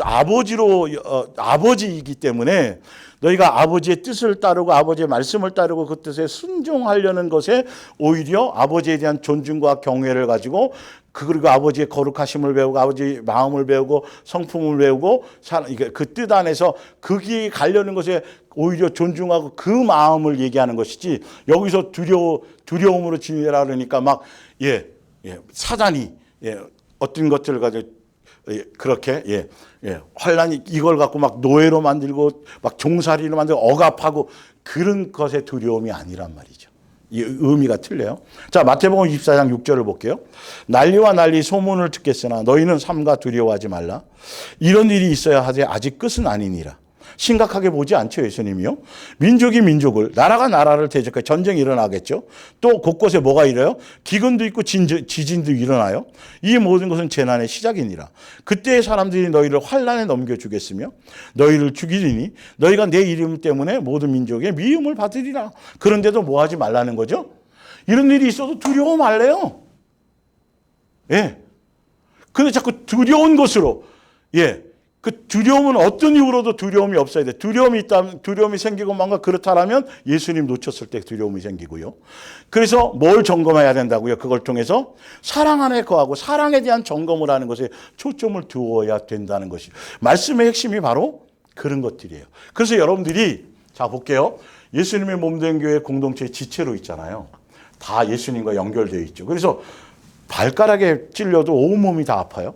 아버지이기 때문에 너희가 아버지의 뜻을 따르고 아버지의 말씀을 따르고 그 뜻에 순종하려는 것에 오히려 아버지에 대한 존중과 경외를 가지고 그리고 아버지의 거룩하심을 배우고 아버지의 마음을 배우고 성품을 배우고 그 뜻 안에서 거기에 가려는 것에 오히려 존중하고 그 마음을 얘기하는 것이지 여기서 두려움으로 지내라 그러니까 사단이 어떤 것들을 가지고 그렇게 환란이 이걸 갖고 막 노예로 만들고 막 종살이로 만들고 억압하고 그런 것의 두려움이 아니란 말이죠. 이 의미가 틀려요. 자, 마태복음 24장 6절을 볼게요. 난리와 난리 소문을 듣겠으나 너희는 삼가 두려워하지 말라. 이런 일이 있어야 하되 아직 끝은 아니니라. 심각하게 보지 않죠, 예수님이요. 민족이 민족을, 나라가 나라를 대적해 전쟁이 일어나겠죠. 또 곳곳에 뭐가 일어요? 기근도 있고 지진도 일어나요. 이 모든 것은 재난의 시작이니라. 그때 사람들이 너희를 환난에 넘겨주겠으며 너희를 죽이리니 너희가 내 이름 때문에 모든 민족의 미움을 받으리라. 그런데도 뭐 하지 말라는 거죠? 이런 일이 있어도 두려워 말래요. 근데 자꾸 두려운 것으로 그 두려움은 어떤 이유로도 두려움이 없어야 돼. 두려움이 생기고 뭔가 그렇다라면 예수님 놓쳤을 때 두려움이 생기고요. 그래서 뭘 점검해야 된다고요? 그걸 통해서 사랑 안에 거하고 사랑에 대한 점검을 하는 것에 초점을 두어야 된다는 것이 말씀의 핵심이 바로 그런 것들이에요. 그래서 여러분들이 자 볼게요. 예수님의 몸된 교회 공동체의 지체로 있잖아요. 다 예수님과 연결되어 있죠. 그래서 발가락에 찔려도 온몸이 다 아파요.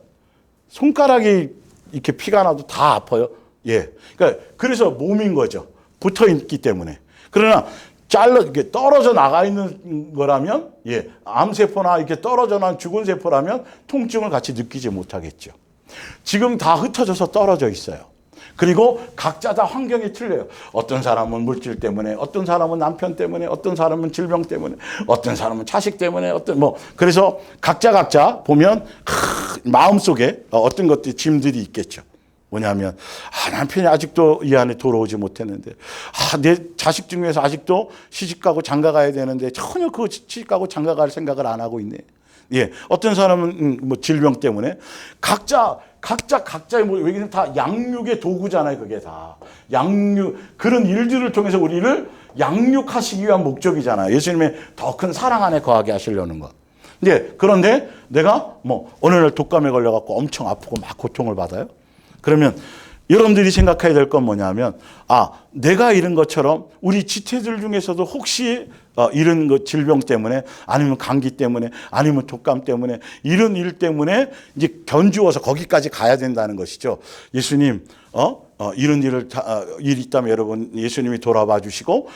손가락이 이렇게 피가 나도 다 아파요. 그러니까 그래서 몸인 거죠. 붙어 있기 때문에. 그러나 이렇게 떨어져 나가 있는 거라면, 암세포나 이렇게 떨어져 난 죽은 세포라면 통증을 같이 느끼지 못하겠죠. 지금 다 흩어져서 떨어져 있어요. 그리고 각자 다 환경이 틀려요. 어떤 사람은 물질 때문에, 어떤 사람은 남편 때문에, 어떤 사람은 질병 때문에, 어떤 사람은 자식 때문에, 그래서 각자 보면 마음속에 어떤 것들 짐들이 있겠죠. 뭐냐면 남편이 아직도 이 안에 돌아오지 못했는데 내 자식 중에서 아직도 시집가고 장가가야 되는데 전혀 그 시집가고 장가갈 생각을 안 하고 있네. 어떤 사람은 질병 때문에 각자의 왜냐면 다 양육의 도구잖아요. 그게 다 그런 일들을 통해서 우리를 양육하시기 위한 목적이잖아요. 예수님의 더 큰 사랑 안에 거하게 하시려는 것. 그런데 내가 어느 날 독감에 걸려갖고 엄청 아프고 막 고통을 받아요. 그러면 여러분들이 생각해야 될 건 뭐냐면 내가 이런 것처럼 우리 지체들 중에서도 혹시 이런 거 질병 때문에 아니면 감기 때문에 아니면 독감 때문에 이런 일 때문에 이제 견주어서 거기까지 가야 된다는 것이죠. 예수님 이런 일이 있다면 여러분 예수님이 돌아봐 주시고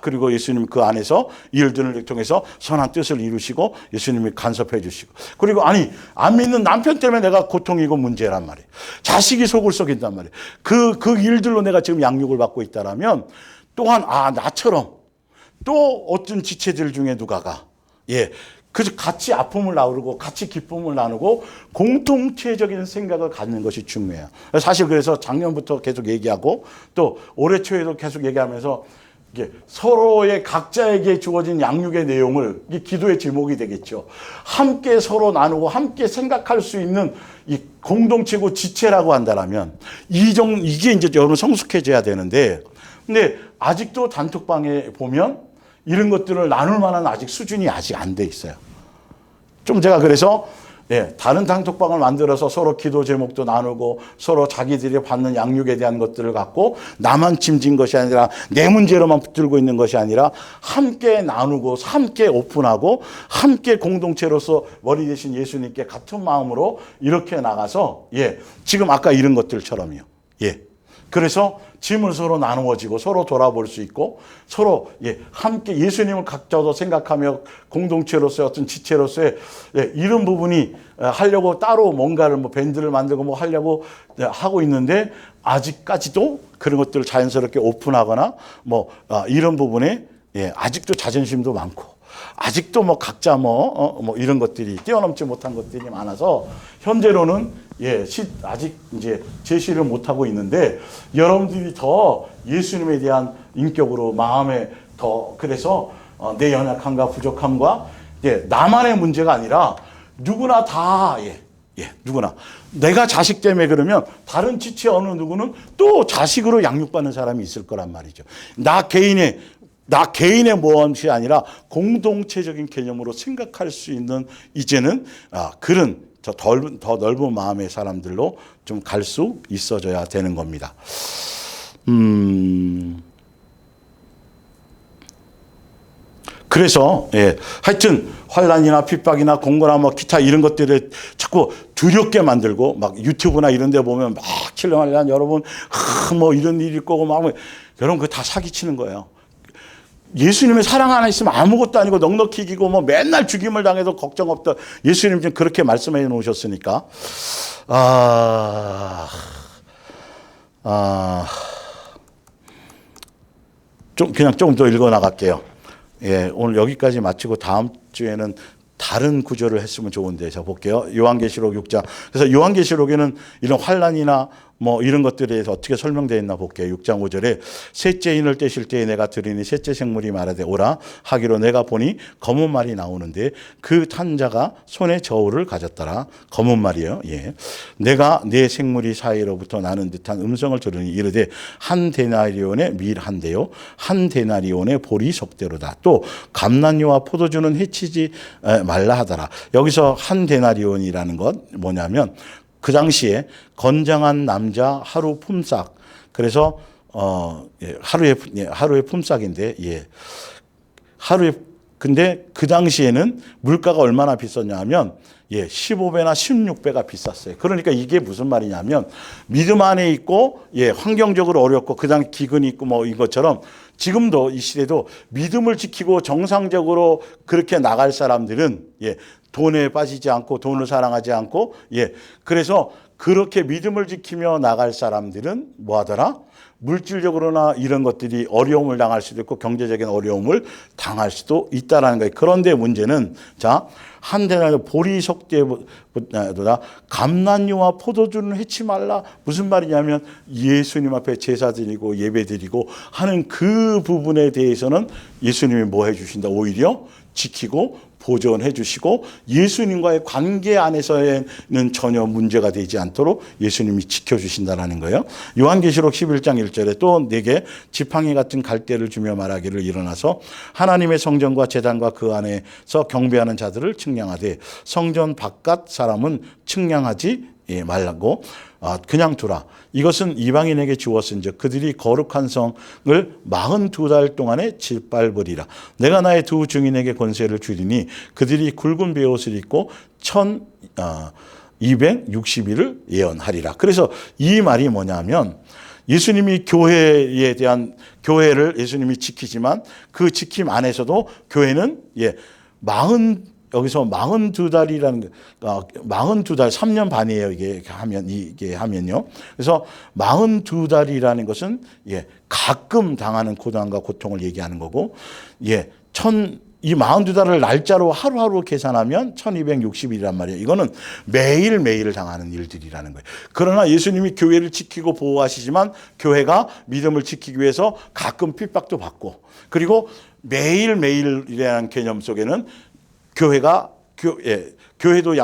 그리고 예수님 그 안에서 일들을 통해서 선한 뜻을 이루시고 예수님이 간섭해 주시고 그리고 안 믿는 남편 때문에 내가 고통이고 문제란 말이에요. 자식이 속을 썩인단 말이에요. 그 일들로 내가 지금 양육을 받고 있다라면 또한 나처럼 또 어떤 지체들 중에 누가가 그래서 같이 아픔을 나누고 같이 기쁨을 나누고 공동체적인 생각을 갖는 것이 중요해요. 사실 그래서 작년부터 계속 얘기하고 또 올해 초에도 계속 얘기하면서 이게 서로의 각자에게 주어진 양육의 내용을 기도의 제목이 되겠죠. 함께 서로 나누고 함께 생각할 수 있는 이 공동체고 지체라고 한다면 이게 이제 여러분 성숙해져야 되는데 근데 아직도 단톡방에 보면 이런 것들을 나눌 만한 아직 수준이 아직 안 돼 있어요. 좀 제가 그래서 다른 단톡방을 만들어서 서로 기도 제목도 나누고 서로 자기들이 받는 양육에 대한 것들을 갖고 나만 짐진 것이 아니라 내 문제로만 붙들고 있는 것이 아니라 함께 나누고 함께 오픈하고 함께 공동체로서 머리 대신 예수님께 같은 마음으로 이렇게 나가서 지금 아까 이런 것들처럼요. 그래서 짐을 서로 나누어지고 서로 돌아볼 수 있고 서로 함께 예수님을 각자도 생각하며 공동체로서의 어떤 지체로서의 이런 부분이 하려고 따로 뭔가를 뭐 밴드를 만들고 뭐 하려고 하고 있는데 아직까지도 그런 것들을 자연스럽게 오픈하거나 뭐 이런 부분에 아직도 자존심도 많고 아직도 뭐 각자 뭐 이런 것들이 뛰어넘지 못한 것들이 많아서 현재로는 아직 이제 제시를 못하고 있는데 여러분들이 더 예수님에 대한 인격으로 마음에 더 그래서 내 연약함과 부족함과 나만의 문제가 아니라 누구나 다 누구나 내가 자식 때문에 그러면 다른 지체 어느 누구는 또 자식으로 양육받는 사람이 있을 거란 말이죠. 나 개인의 무엇이 아니라 공동체적인 개념으로 생각할 수 있는 이제는 그런 더 넓은 마음의 사람들로 좀 갈 수 있어져야 되는 겁니다. 그래서 하여튼 환난이나 핍박이나 공고나 뭐 기타 이런 것들을 자꾸 두렵게 만들고 막 유튜브나 이런 데 보면 막 킬러하려는 여러분 뭐 이런 일일 거고 막 여러분 그거 다 사기치는 거예요. 예수님의 사랑 하나 있으면 아무것도 아니고 넉넉히 이기고 뭐 맨날 죽임을 당해도 걱정 없다. 예수님 좀 그렇게 말씀해 놓으셨으니까. 그냥 조금 더 읽어 나갈게요. 오늘 여기까지 마치고 다음 주에는 다른 구절을 했으면 좋은데 자 볼게요. 요한계시록 6장. 그래서 요한계시록에는 이런 환난이나 뭐 이런 것들에 대해서 어떻게 설명되어 있나 볼게요. 6장 5절에 셋째 인을 떼실 때에 내가 들으니 셋째 생물이 말하되 오라 하기로 내가 보니 검은 말이 나오는데 그 탄 자가 손에 저울을 가졌더라. 검은 말이에요. 내가 네 생물이 사이로부터 나는 듯한 음성을 들으니 이르되 한 데나리온의 밀 한 대요 한 데나리온의 보리 속대로다. 또 감난유와 포도주는 해치지 말라 하더라. 여기서 한 데나리온이라는 것 뭐냐면 그 당시에 건장한 남자 하루 품삯. 그래서 하루의 품삯인데 하루에 근데 그 당시에는 물가가 얼마나 비쌌냐면 15배나 16배가 비쌌어요. 그러니까 이게 무슨 말이냐면 믿음 안에 있고 환경적으로 어렵고 그다음 기근이 있고 뭐 이것처럼 지금도 이 시대도 믿음을 지키고 정상적으로 그렇게 나갈 사람들은 돈에 빠지지 않고 돈을 사랑하지 않고 그래서 그렇게 믿음을 지키며 나갈 사람들은 뭐 하더라? 물질적으로나 이런 것들이 어려움을 당할 수도 있고 경제적인 어려움을 당할 수도 있다라는 거예요. 그런데 문제는 한 대나 보리 속대보다 감난유와 포도주는 해치 말라. 무슨 말이냐면 예수님 앞에 제사 드리고 예배 드리고 하는 그 부분에 대해서는 예수님이 뭐 해주신다? 오히려 지키고 보존해 주시고 예수님과의 관계 안에서는 전혀 문제가 되지 않도록 예수님이 지켜주신다는 거예요. 요한계시록 11장 1절에 또 내게 지팡이 같은 갈대를 주며 말하기를 일어나서 하나님의 성전과 제단과 그 안에서 경배하는 자들을 측량하되 성전 바깥 사람은 측량하지 말라고 그냥 두라. 이것은 이방인에게 주었은즉 그들이 거룩한 성을 42달 동안에 짓밟으리라. 내가 나의 두 증인에게 권세를 주리니 그들이 굵은 베옷을 입고 1260일을 예언하리라. 그래서 이 말이 뭐냐면 예수님이 교회를 예수님이 지키지만 그 지킴 안에서도 교회는 여기서 42달이라는 42달 3년 반이에요. 이게 하면요. 그래서 42달이라는 것은 가끔 당하는 고난과 고통을 얘기하는 거고 이 42달을 날짜로 하루하루 계산하면 1260일이란 말이에요. 이거는 매일매일 당하는 일들이라는 거예요. 그러나 예수님이 교회를 지키고 보호하시지만 교회가 믿음을 지키기 위해서 가끔 핍박도 받고 그리고 매일매일이라는 개념 속에는 교회도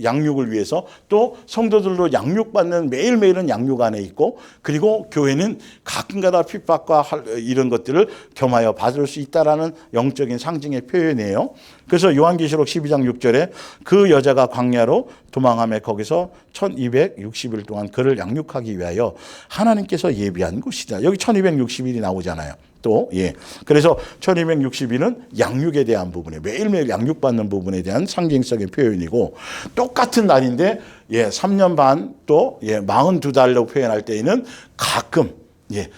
양육을 위해서 또 성도들도 양육받는 매일매일은 양육 안에 있고 그리고 교회는 가끔가다 핍박과 이런 것들을 겸하여 받을 수 있다라는 영적인 상징의 표현이에요. 그래서 요한계시록 12장 6절에 그 여자가 광야로 도망하며 거기서 1260일 동안 그를 양육하기 위하여 하나님께서 예비한 곳이다. 여기 1260일이 나오잖아요. 또, 예. 그래서 1260일은 양육에 대한 부분에 매일매일 양육받는 부분에 대한 상징성의 표현이고 똑같은 날인데, 예, 3년 반 또, 예, 42달로 표현할 때에는 가끔, 예,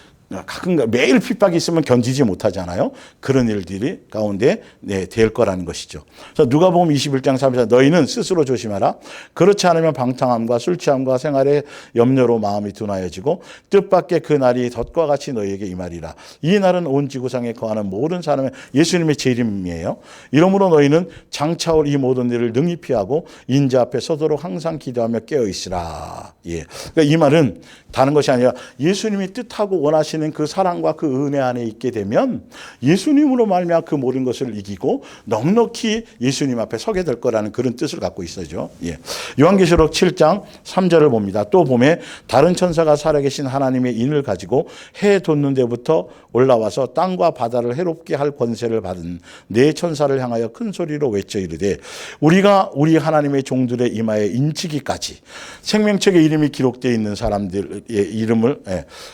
가끔 매일 핍박이 있으면 견디지 못하잖아요. 그런 일들이 가운데 될 거라는 것이죠. 그래서 누가복음 21장 3절 너희는 스스로 조심하라. 그렇지 않으면 방탕함과 술 취함과 생활의 염려로 마음이 둔하여지고 뜻밖의 그 날이 덫과 같이 너희에게 임하리라. 이 날은 온 지구상에 거하는 모든 사람의 예수님의 재림이에요. 이러므로 너희는 장차올 이 모든 일을 능히 피하고 인자 앞에 서도록 항상 기도하며 깨어 있으라. 예. 그러니까 이 말은 다른 것이 아니라 예수님이 뜻하고 원하시는 그 사랑과 그 은혜 안에 있게 되면 예수님으로 말미암아 그 모든 것을 이기고 넉넉히 예수님 앞에 서게 될 거라는 그런 뜻을 갖고 있어죠. 예. 요한계시록 7장 3절을 봅니다. 또 봄에 다른 천사가 살아계신 하나님의 인을 가지고 해 돋는 데부터 올라와서 땅과 바다를 해롭게 할 권세를 받은 네 천사를 향하여 큰 소리로 외쳐 이르되 우리가 우리 하나님의 종들의 이마에 인치기까지 생명책의 이름이 기록되어 있는 사람들의 이름을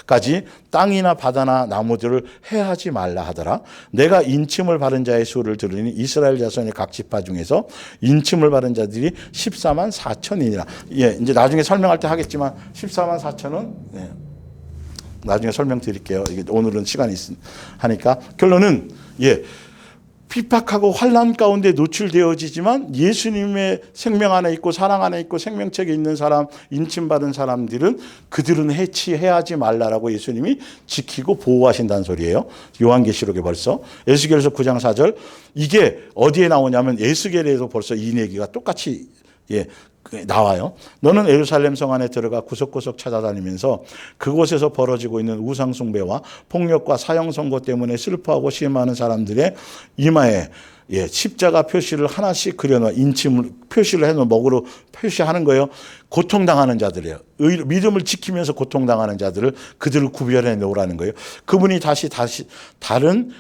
까지 땅이나 바다나 나무들을 해하지 말라 하더라. 내가 인침을 받은 자의 수를 들으니 이스라엘 자손의 각 지파 중에서 인침을 받은 자들이 14만 4천이니라. 예, 이제 나중에 설명할 때 하겠지만 14만 4천은 예, 나중에 설명드릴게요. 이게 오늘은 시간이 하니까 결론은 예. 핍박하고 환난 가운데 노출되어지지만 예수님의 생명 안에 있고 사랑 안에 있고 생명책에 있는 사람, 인침받은 사람들은 그들은 해치해하지 말라라고 예수님이 지키고 보호하신다는 소리예요. 요한계시록에 벌써 에스겔서 9장 4절 이게 어디에 나오냐면 에스겔에도 벌써 이 얘기가 똑같이 예, 나와요. 너는 예루살렘 성 안에 들어가 구석구석 찾아다니면서 그곳에서 벌어지고 있는 우상 숭배와 폭력과 사형 선고 때문에 슬퍼하고 심하는 사람들의 이마에 예, 십자가 표시를 하나씩 그려놓아 인침을 표시를 해놓은 먹으로 표시하는 거예요. 고통당하는 자들이에요. 믿음을 지키면서 고통당하는 자들을 그들을 구별해 놓으라는 거예요. 그분이 다시 다른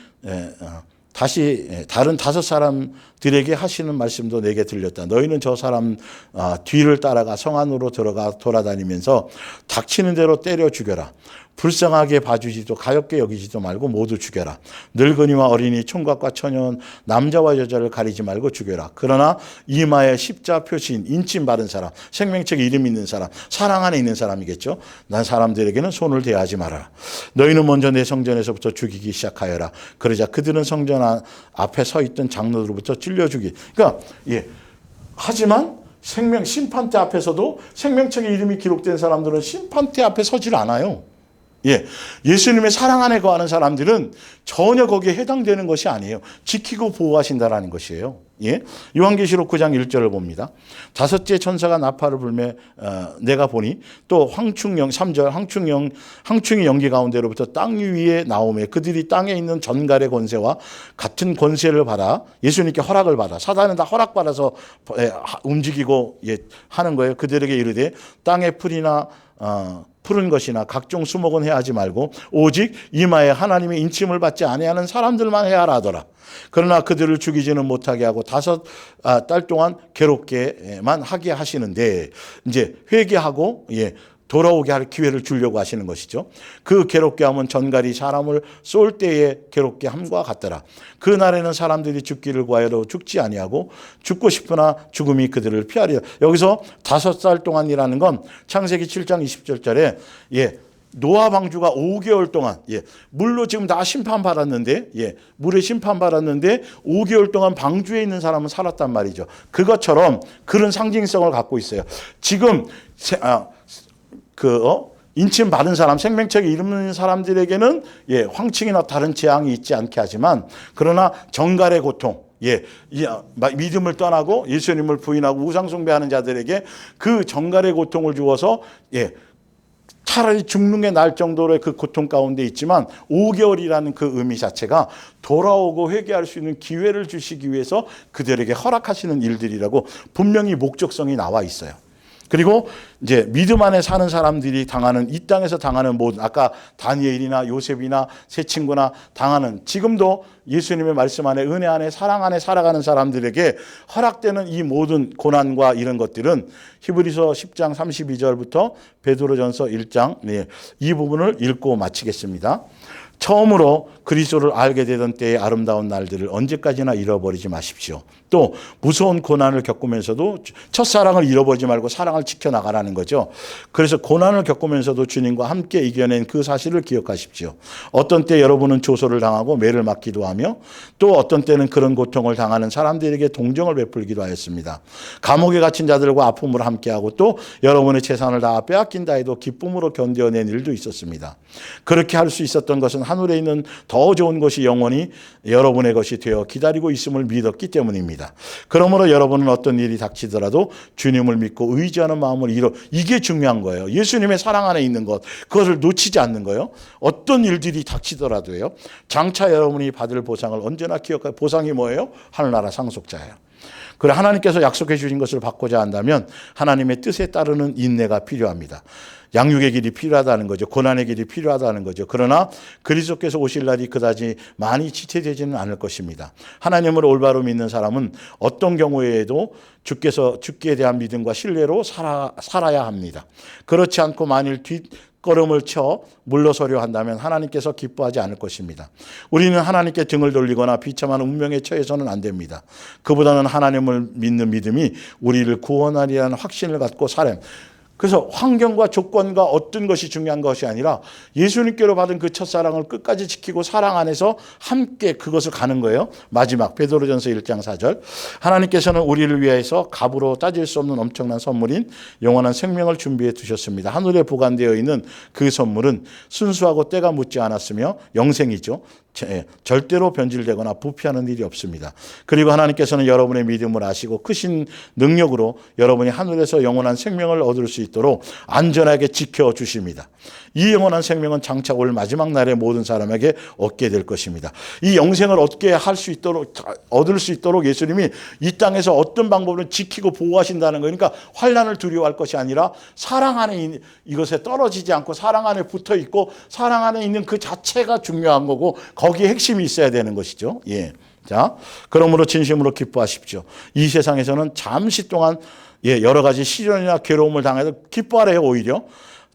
다섯 사람들에게 하시는 말씀도 내게 들렸다. 너희는 저 사람 뒤를 따라가 성 안으로 들어가 돌아다니면서 닥치는 대로 때려 죽여라. 불쌍하게 봐주지도 가볍게 여기지도 말고 모두 죽여라. 늙은이와 어린이, 총각과 처녀는 남자와 여자를 가리지 말고 죽여라. 그러나 이마에 십자 표시인 인침 받은 사람, 생명책에 이름 있는 사람, 사랑 안에 있는 사람이겠죠. 난 사람들에게는 손을 대하지 말아라. 너희는 먼저 내 성전에서부터 죽이기 시작하여라. 그러자 그들은 성전 앞에 서 있던 장로들로부터 찔려 죽이. 그러니까 예. 하지만 심판대 앞에서도 생명책에 이름이 기록된 사람들은 심판대 앞에 서질 않아요. 예, 예수님의 사랑 안에 거하는 사람들은 전혀 거기에 해당되는 것이 아니에요. 지키고 보호하신다라는 것이에요. 예, 요한계시록 9장 1절을 봅니다. 다섯째 천사가 나팔을 불매 내가 보니 또 황충령 3절 황충이 연기 가운데로부터 땅 위에 나오매 그들이 땅에 있는 전갈의 권세와 같은 권세를 받아 예수님께 허락을 받아 사단은 다 허락받아서 움직이고 하는 거예요. 그들에게 이르되 땅의 풀이나 푸른 것이나 각종 수목은 해하지 말고 오직 이마에 하나님의 인침을 받지 아니하는 사람들만 해하라 하더라. 그러나 그들을 죽이지는 못하게 하고 5달 동안 괴롭게만 하게 하시는데 이제 회개하고 돌아오게 할 기회를 주려고 하시는 것이죠. 그 괴롭게 함은 전갈이 사람을 쏠 때에 괴롭게 함과 같더라. 그 날에는 사람들이 죽기를 구하여도 죽지 아니하고 죽고 싶으나 죽음이 그들을 피하리라. 여기서 5달 동안이라는 건 창세기 7장 20절에 노아 방주가 5개월 동안 물로 지금 다 심판받았는데 물에 심판받았는데 5개월 동안 방주에 있는 사람은 살았단 말이죠. 그것처럼 그런 상징성을 갖고 있어요. 지금 인침 받은 사람, 생명책에 이름 있는 사람들에게는 황충이나 다른 재앙이 있지 않게 하지만 그러나 정갈의 고통, 믿음을 떠나고 예수님을 부인하고 우상 숭배하는 자들에게 그 정갈의 고통을 주어서 차라리 죽는 게 나을 정도로의 그 고통 가운데 있지만 5개월이라는 그 의미 자체가 돌아오고 회개할 수 있는 기회를 주시기 위해서 그들에게 허락하시는 일들이라고 분명히 목적성이 나와 있어요. 그리고 이제 믿음 안에 사는 사람들이 당하는, 이 땅에서 당하는 모든, 아까 다니엘이나 요셉이나 세 친구나 당하는, 지금도 예수님의 말씀 안에 은혜 안에 사랑 안에 살아가는 사람들에게 허락되는 이 모든 고난과 이런 것들은 히브리서 10장 32절부터 베드로전서 1장, 이 부분을 읽고 마치겠습니다. 처음으로 그리스도를 알게 되던 때의 아름다운 날들을 언제까지나 잃어버리지 마십시오. 또 무서운 고난을 겪으면서도 첫사랑을 잃어버리지 말고 사랑을 지켜나가라는 거죠. 그래서 고난을 겪으면서도 주님과 함께 이겨낸 그 사실을 기억하십시오. 어떤 때 여러분은 조소를 당하고 매를 맞기도 하며 또 어떤 때는 그런 고통을 당하는 사람들에게 동정을 베풀기도 하였습니다. 감옥에 갇힌 자들과 아픔을 함께하고 또 여러분의 재산을 다 빼앗긴다 해도 기쁨으로 견뎌낸 일도 있었습니다. 그렇게 할 수 있었던 것은 하늘에 있는 더 좋은 것이 영원히 여러분의 것이 되어 기다리고 있음을 믿었기 때문입니다. 그러므로 여러분은 어떤 일이 닥치더라도 주님을 믿고 의지하는 마음을 이게 중요한 거예요. 예수님의 사랑 안에 있는 것, 그것을 놓치지 않는 거예요. 어떤 일들이 닥치더라도요. 장차 여러분이 받을 보상을 언제나 기억하고, 보상이 뭐예요? 하늘나라 상속자예요. 그래, 하나님께서 약속해 주신 것을 받고자 한다면 하나님의 뜻에 따르는 인내가 필요합니다. 양육의 길이 필요하다는 거죠. 고난의 길이 필요하다는 거죠. 그러나 그리스도께서 오실 날이 그다지 많이 지체되지는 않을 것입니다. 하나님을 올바로 믿는 사람은 어떤 경우에도 주께 대한 믿음과 신뢰로 살아야 합니다. 그렇지 않고 만일 뒷걸음을 쳐 물러서려 한다면 하나님께서 기뻐하지 않을 것입니다. 우리는 하나님께 등을 돌리거나 비참한 운명에 처해서는 안 됩니다. 그보다는 하나님을 믿는 믿음이 우리를 구원하리라는 확신을 갖고 살아야. 그래서 환경과 조건과 어떤 것이 중요한 것이 아니라 예수님께로 받은 그 첫사랑을 끝까지 지키고 사랑 안에서 함께 그것을 가는 거예요. 마지막 베드로전서 1장 4절. 하나님께서는 우리를 위해서 값으로 따질 수 없는 엄청난 선물인 영원한 생명을 준비해 두셨습니다. 하늘에 보관되어 있는 그 선물은 순수하고 때가 묻지 않았으며 영생이죠. 절대로 변질되거나 부패하는 일이 없습니다. 그리고 하나님께서는 여러분의 믿음을 아시고 크신 능력으로 여러분이 하늘에서 영원한 생명을 얻을 수 있도록 안전하게 지켜주십니다. 이 영원한 생명은 장차 올 마지막 날에 모든 사람에게 얻게 될 것입니다. 이 영생을 얻을 수 있도록 예수님이 이 땅에서 어떤 방법으로 지키고 보호하신다는 거니까 환난을 두려워할 것이 아니라 사랑 안에 이것에 떨어지지 않고 사랑 안에 붙어 있고 사랑 안에 있는 그 자체가 중요한 거고 거기에 핵심이 있어야 되는 것이죠. 예. 자, 그러므로 진심으로 기뻐하십시오. 이 세상에서는 잠시 동안 여러 가지 시련이나 괴로움을 당해도 기뻐하래요. 오히려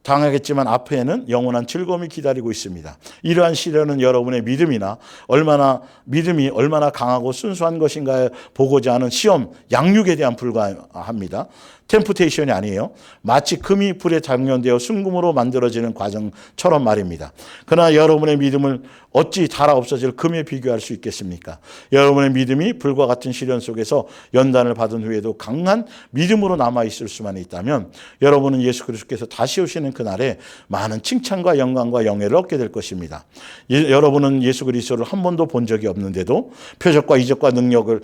당하겠지만 앞에는 영원한 즐거움이 기다리고 있습니다. 이러한 시련은 여러분의 믿음이 얼마나 강하고 순수한 것인가에 보고자 하는 시험, 양육에 대한 불과합니다. 템프테이션이 아니에요. 마치 금이 불에 당연되어 순금으로 만들어지는 과정처럼 말입니다. 그러나 여러분의 믿음을 어찌 달아 없어질 금에 비교할 수 있겠습니까? 여러분의 믿음이 불과 같은 시련 속에서 연단을 받은 후에도 강한 믿음으로 남아있을 수만 있다면 여러분은 예수 그리스도께서 다시 오시는 그날에 많은 칭찬과 영광과 영예를 얻게 될 것입니다. 여러분은 예수 그리스도를 한 번도 본 적이 없는데도 표적과 이적과 능력을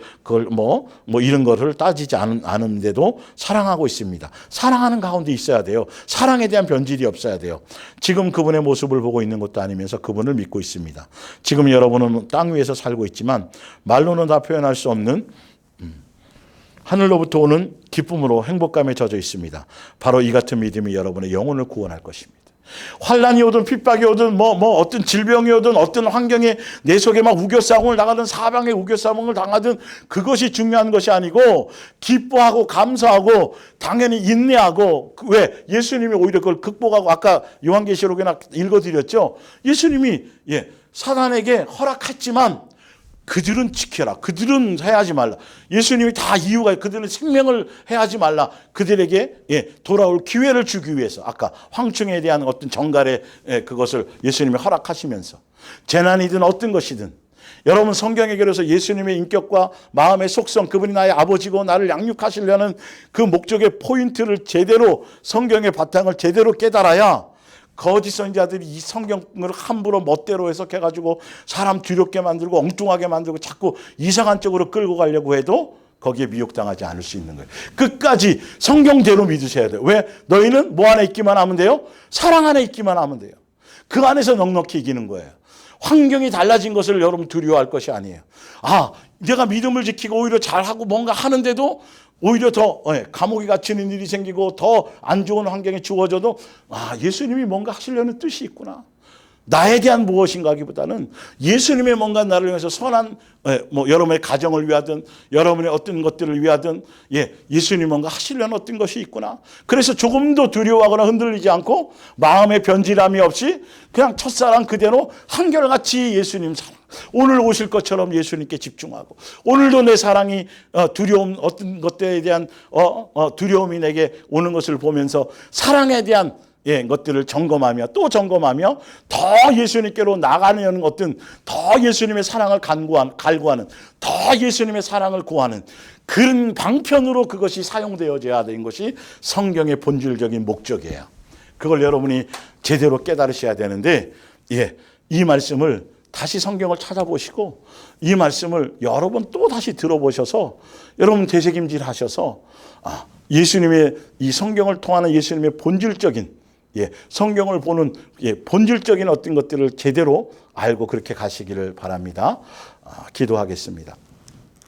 이런 거를 따지지 않은데도 사랑하고 있습니다. 사랑하는 가운데 있어야 돼요. 사랑에 대한 변질이 없어야 돼요. 지금 그분의 모습을 보고 있는 것도 아니면서 그분을 믿고 있습니다. 지금 여러분은 땅 위에서 살고 있지만 말로는 다 표현할 수 없는 하늘로부터 오는 기쁨으로 행복감에 젖어 있습니다. 바로 이 같은 믿음이 여러분의 영혼을 구원할 것입니다. 환란이 오든 핍박이 오든 어떤 질병이 오든 어떤 환경에 내 속에 막 우겨싸움을 당하든 사방에 우겨싸움을 당하든 그것이 중요한 것이 아니고 기뻐하고 감사하고 당연히 인내하고 왜 예수님이 오히려 그걸 극복하고 아까 요한계시록에나 읽어드렸죠. 예수님이 사단에게 허락했지만 그들은 지켜라. 그들은 해하지 말라. 예수님이 다 이유가 그들은 생명을 해하지 말라. 그들에게 돌아올 기회를 주기 위해서 아까 황충에 대한 어떤 정갈의 그것을 예수님이 허락하시면서 재난이든 어떤 것이든 여러분 성경에 그래서 예수님의 인격과 마음의 속성 그분이 나의 아버지고 나를 양육하시려는 그 목적의 포인트를 제대로 성경의 바탕을 제대로 깨달아야 거짓 선지자들이 이 성경을 함부로 멋대로 해석해가지고 사람 두렵게 만들고 엉뚱하게 만들고 자꾸 이상한 쪽으로 끌고 가려고 해도 거기에 미혹당하지 않을 수 있는 거예요. 끝까지 성경대로 믿으셔야 돼요. 왜? 너희는 뭐 안에 있기만 하면 돼요? 사랑 안에 있기만 하면 돼요. 그 안에서 넉넉히 이기는 거예요. 환경이 달라진 것을 여러분 두려워할 것이 아니에요. 아, 내가 믿음을 지키고 오히려 잘하고 뭔가 하는데도 오히려 더 감옥에 갇히는 일이 생기고 더 안 좋은 환경에 주어져도 아, 예수님이 뭔가 하시려는 뜻이 있구나. 나에 대한 무엇인가 하기보다는 예수님의 뭔가 나를 위해서 선한 뭐 여러분의 가정을 위하든 여러분의 어떤 것들을 위하든 예수님이 뭔가 하시려는 어떤 것이 있구나. 그래서 조금도 두려워하거나 흔들리지 않고 마음의 변질함이 없이 그냥 첫사랑 그대로 한결같이 예수님 사랑, 오늘 오실 것처럼 예수님께 집중하고 오늘도 내 사랑이 두려움 어떤 것들에 대한 두려움이 내게 오는 것을 보면서 사랑에 대한 것들을 점검하며 또 점검하며 더 예수님께로 나가는 어떤 더 예수님의 사랑을 갈구하는 더 예수님의 사랑을 구하는 그런 방편으로 그것이 사용되어져야 되는 것이 성경의 본질적인 목적이에요. 그걸 여러분이 제대로 깨달으셔야 되는데 이 말씀을 다시 성경을 찾아보시고 이 말씀을 여러 번 또 다시 들어보셔서 여러분 되새김질 하셔서 예수님의 이 성경을 통하는 예수님의 본질적인 성경을 보는 본질적인 어떤 것들을 제대로 알고 그렇게 가시기를 바랍니다. 기도하겠습니다.